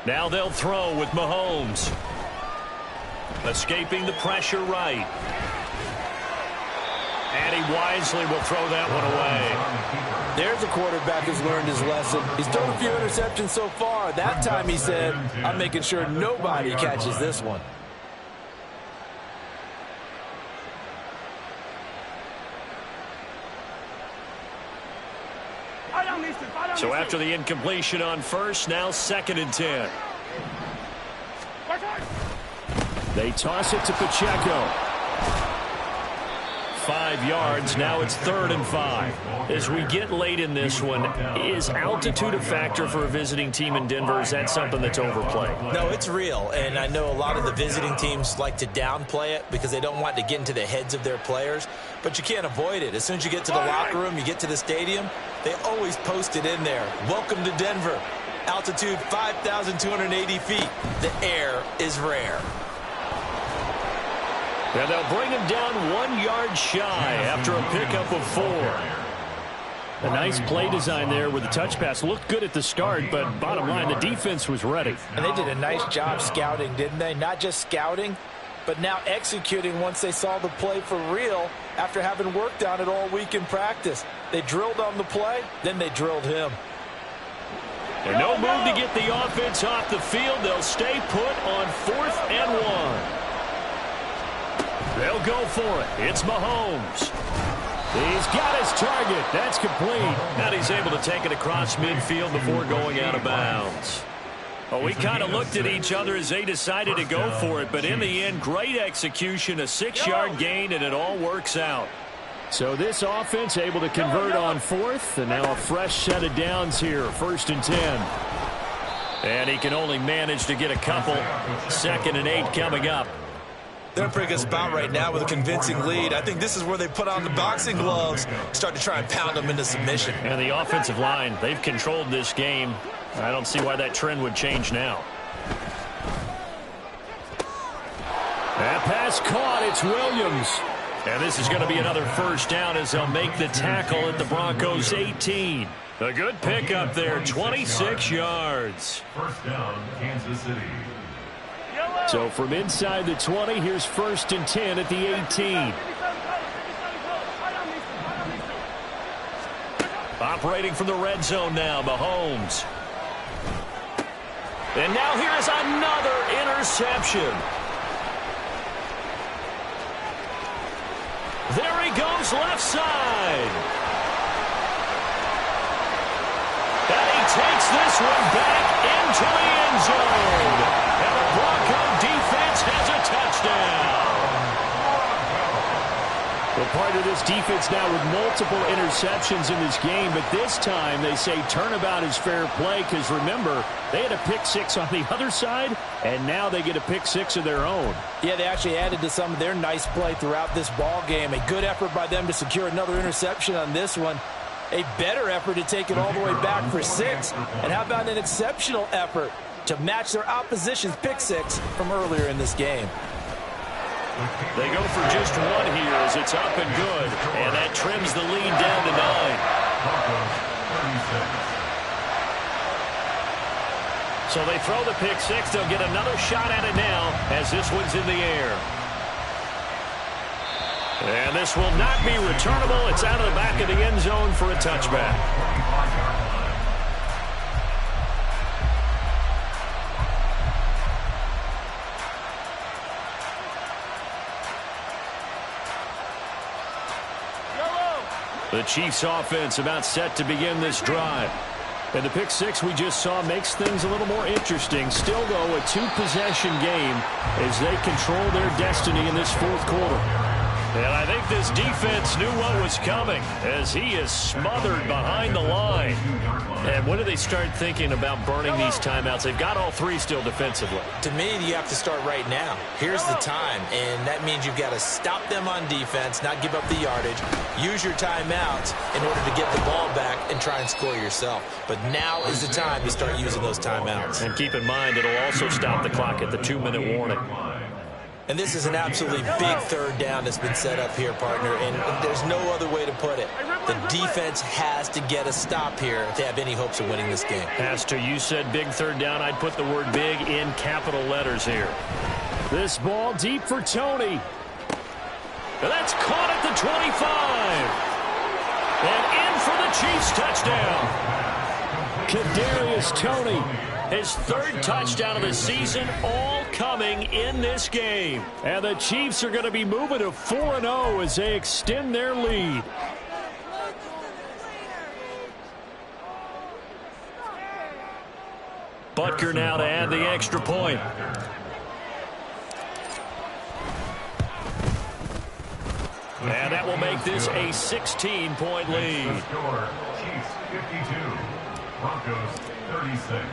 Now they'll throw with Mahomes. Escaping the pressure right. And he wisely will throw that one away. There's a quarterback who's learned his lesson. He's thrown a few interceptions so far. That time he said, I'm making sure nobody catches this one. So after the incompletion on first, now 2nd and 10. They toss it to Pacheco. 5 yards. Now it's 3rd and 5. As we get late in this one, is altitude a factor for a visiting team in Denver? Is that something that's overplayed? No, it's real. And I know a lot of the visiting teams like to downplay it because they don't want to get into the heads of their players. But you can't avoid it. As soon as you get to the locker room, you get to the stadium, they always post it in there. Welcome to Denver. Altitude 5,280 feet. The air is rare. And they'll bring him down 1 yard shy after a pickup of 4. A nice play design there with the touch pass. Looked good at the start, but bottom line, the defense was ready. And they did a nice job scouting, didn't they? Not just scouting, but now executing once they saw the play for real after having worked on it all week in practice. They drilled on the play, then they drilled him. And no move to get the offense off the field. They'll stay put on 4th and 1. They'll go for it. It's Mahomes. He's got his target. That's complete. And he's able to take it across midfield before going out of bounds. Well, we kind of looked at each other as they decided to go for it. But in the end, great execution, a 6-yard gain, and it all works out. So this offense able to convert on 4th. And now a fresh set of downs here. 1st and 10. And he can only manage to get a couple. 2nd and 8 coming up. They're in a pretty good spot right now with a convincing lead. I think this is where they put on the boxing gloves, start to try and pound them into submission. And the offensive line, they've controlled this game. I don't see why that trend would change now. That pass caught. It's Williams. And this is going to be another first down as they'll make the tackle at the Broncos 18. A good pickup there, 26 yards. First down, Kansas City. So from inside the 20, here's 1st and 10 at the 18. Operating from the red zone now, Mahomes. And now here is another interception. There he goes, left side. And he takes this one back into the end zone. And the Bronco defense has a touchdown. Well, part of this defense now with multiple interceptions in this game, but this time they say turnabout is fair play because, remember, they had a pick 6 on the other side, and now they get a pick 6 of their own. Yeah, they actually added to some of their nice play throughout this ball game. A good effort by them to secure another interception on this one. A better effort to take it all the way back for 6. And how about an exceptional effort to match their opposition's pick 6 from earlier in this game? They go for just one here as it's up and good. And that trims the lead down to 9. So they throw the pick 6. They'll get another shot at it now as this one's in the air. And this will not be returnable. It's out of the back of the end zone for a touchback. The Chiefs offense about set to begin this drive. And the pick 6 we just saw makes things a little more interesting. Still, though, a 2-possession game as they control their destiny in this 4th quarter. And I think this defense knew what was coming as he is smothered behind the line. And when do they start thinking about burning these timeouts? They've got all 3 still defensively. To me, you have to start right now. Here's the time, and that means you've got to stop them on defense, not give up the yardage, use your timeouts in order to get the ball back and try and score yourself. But now is the time to start using those timeouts. And keep in mind, it'll also stop the clock at the 2-minute warning. And this is an absolutely big 3rd down that's been set up here, partner, and there's no other way to put it. The defense has to get a stop here if they have any hopes of winning this game. As to you said big 3rd down, I'd put the word big in capital letters here. This ball deep for Tony. And that's caught at the 25. And in for the Chiefs touchdown. Kadarius Toney. His 3rd touchdown of the season, all coming in this game. And the Chiefs are going to be moving to 4-0 as they extend their lead. Butker now to add the extra point. And that will make this a 16-point lead. Chiefs 52, Broncos 36.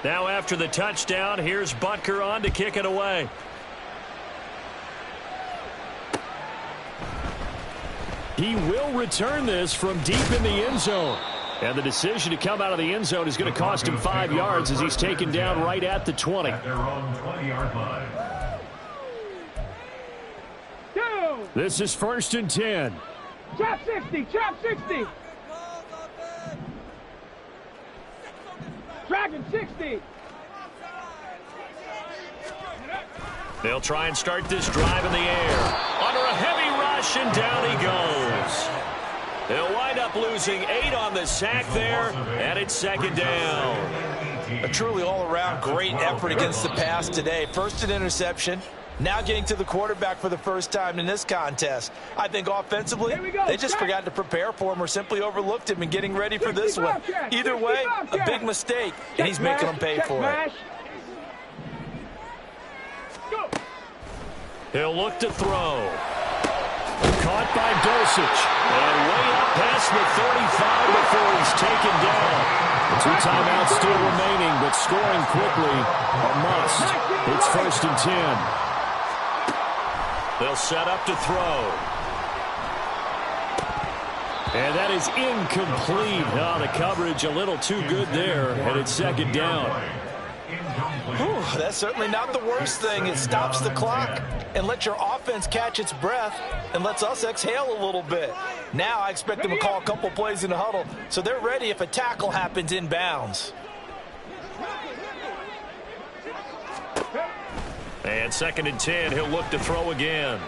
Now after the touchdown, here's Butker on to kick it away. He will return this from deep in the end zone. And the decision to come out of the end zone is going to cost him 5 yards as he's taken down right at the 20. At their own 20-yard line. This is 1st and 10. Chop 60, chop 60. Dragon 60. They'll try and start this drive in the air. Under a heavy rush, and down he goes. They'll wind up losing 8 on the sack there, and it's 2nd down. A truly all-around great effort against the pass today. First an interception, now getting to the quarterback for the first time in this contest. I think offensively, they just forgot to prepare for him or simply overlooked him in getting ready for this one. Either way, a big mistake, and he's making them pay for it. He'll look to throw. caught by Dulcich. And way up past the 35 before he's taken down. The 2 timeouts still remaining, but scoring quickly a must. It's 1st and 10. They'll set up to throw. And that is incomplete. Oh, the coverage a little too good there, and it's 2nd down. Whew, that's certainly not the worst thing. It stops the clock and lets your offense catch its breath and lets us exhale a little bit. Now I expect them to call a couple plays in the huddle so they're ready if a tackle happens inbounds. And 2nd and 10, he'll look to throw again.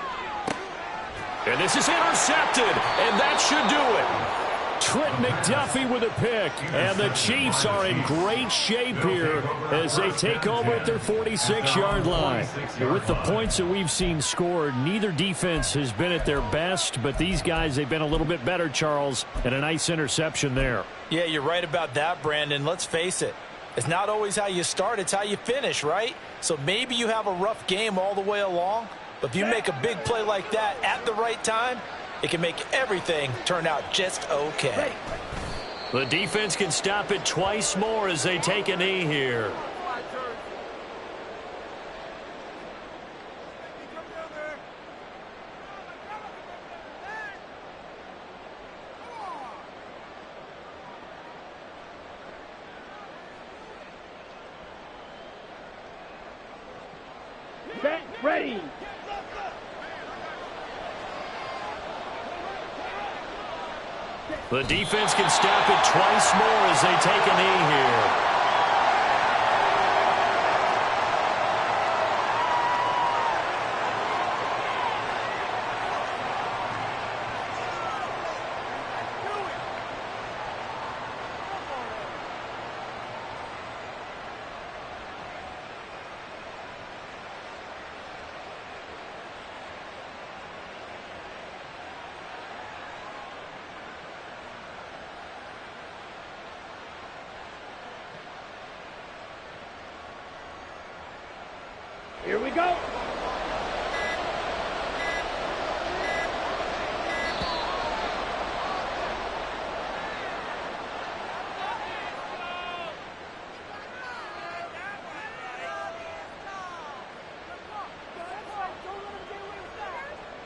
And this is intercepted, and that should do it. Trent McDuffie with a pick, and the Chiefs are in great shape here as they take over at their 46-yard line. With the points that we've seen scored, neither defense has been at their best, but these guys, they've been a little bit better, Charles, and a nice interception there. Yeah, you're right about that, Brandon. Let's face it. It's not always how you start, it's how you finish, right? So maybe you have a rough game all the way along, but if you make a big play like that at the right time, it can make everything turn out just okay. The defense can stop it twice more as they take a knee here. Set, ready. The defense can stop it twice more as they take a knee here. Here we go.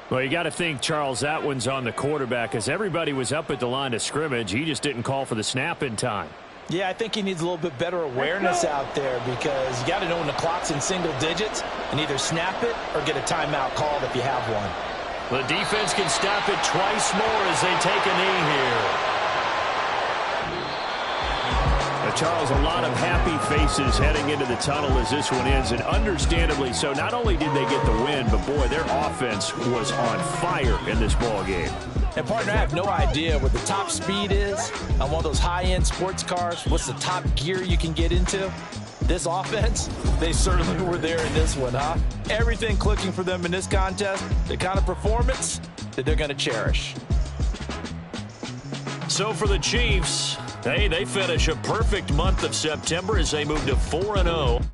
Well, you got to think, Charles, that one's on the quarterback as everybody was up at the line of scrimmage. He just didn't call for the snap in time. Yeah, I think he needs a little bit better awareness out there because you got to know when the clock's in single digits and either snap it or get a timeout called if you have one. The defense can stop it twice more as they take a knee here. Charles, a lot of happy faces heading into the tunnel as this one ends, and understandably so. Not only did they get the win, but, boy, their offense was on fire in this ball game. And, partner, I have no idea what the top speed is on one of those high-end sports cars. What's the top gear you can get into? This offense, they certainly were there in this one, huh? Everything clicking for them in this contest, the kind of performance that they're going to cherish. So for the Chiefs, hey, they finish a perfect month of September as they move to 4-0.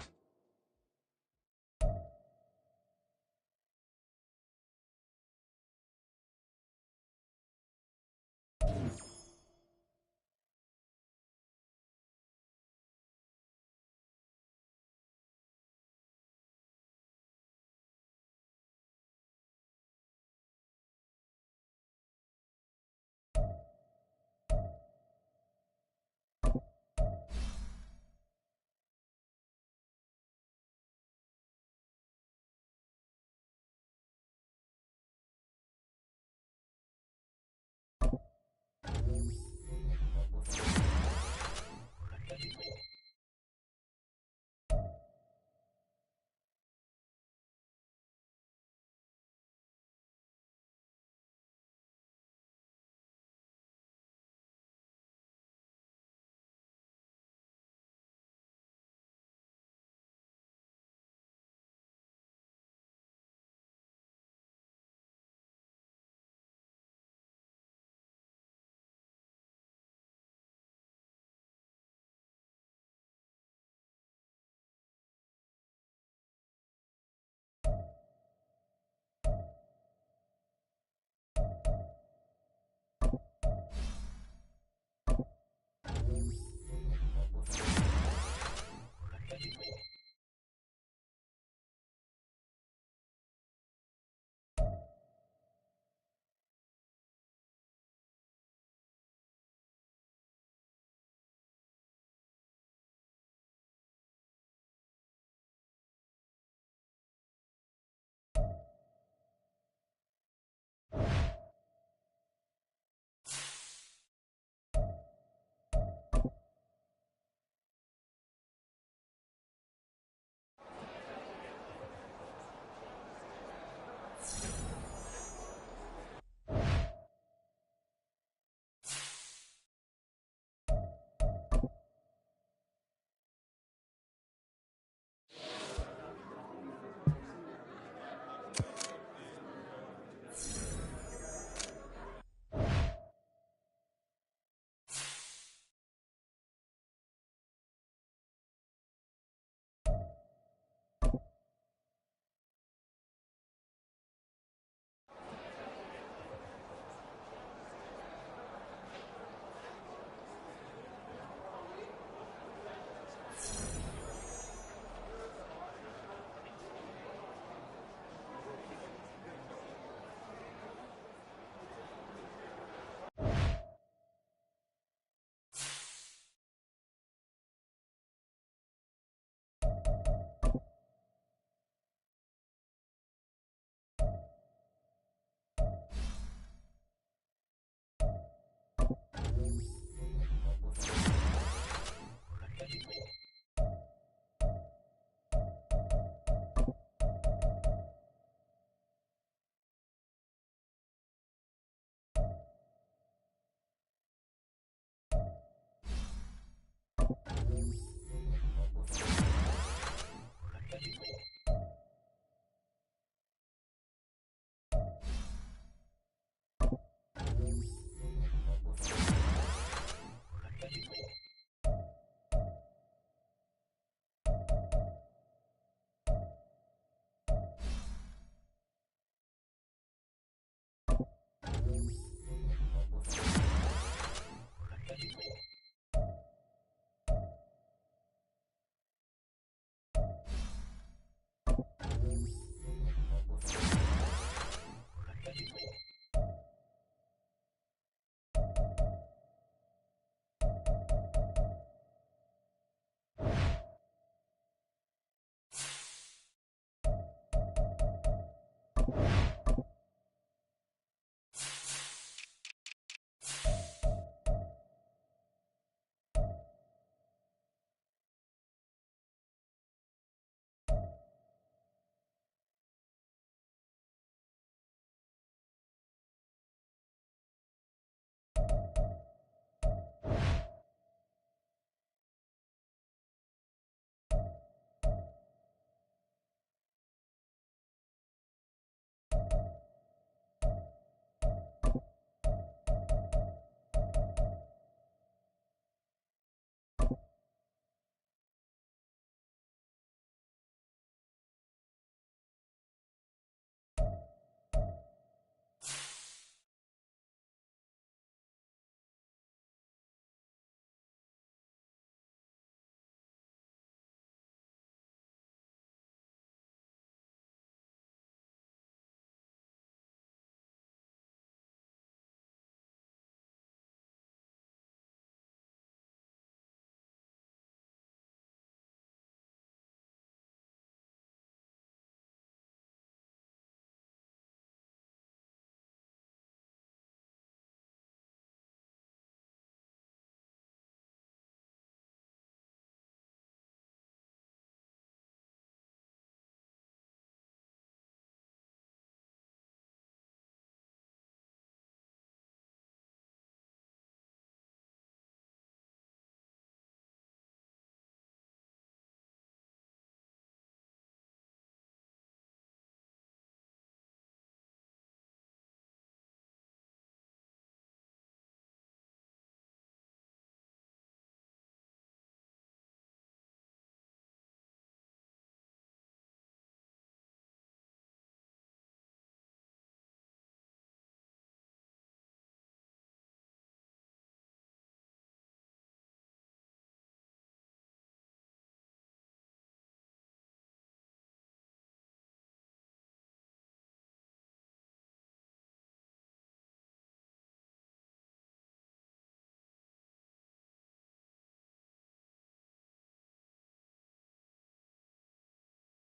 now.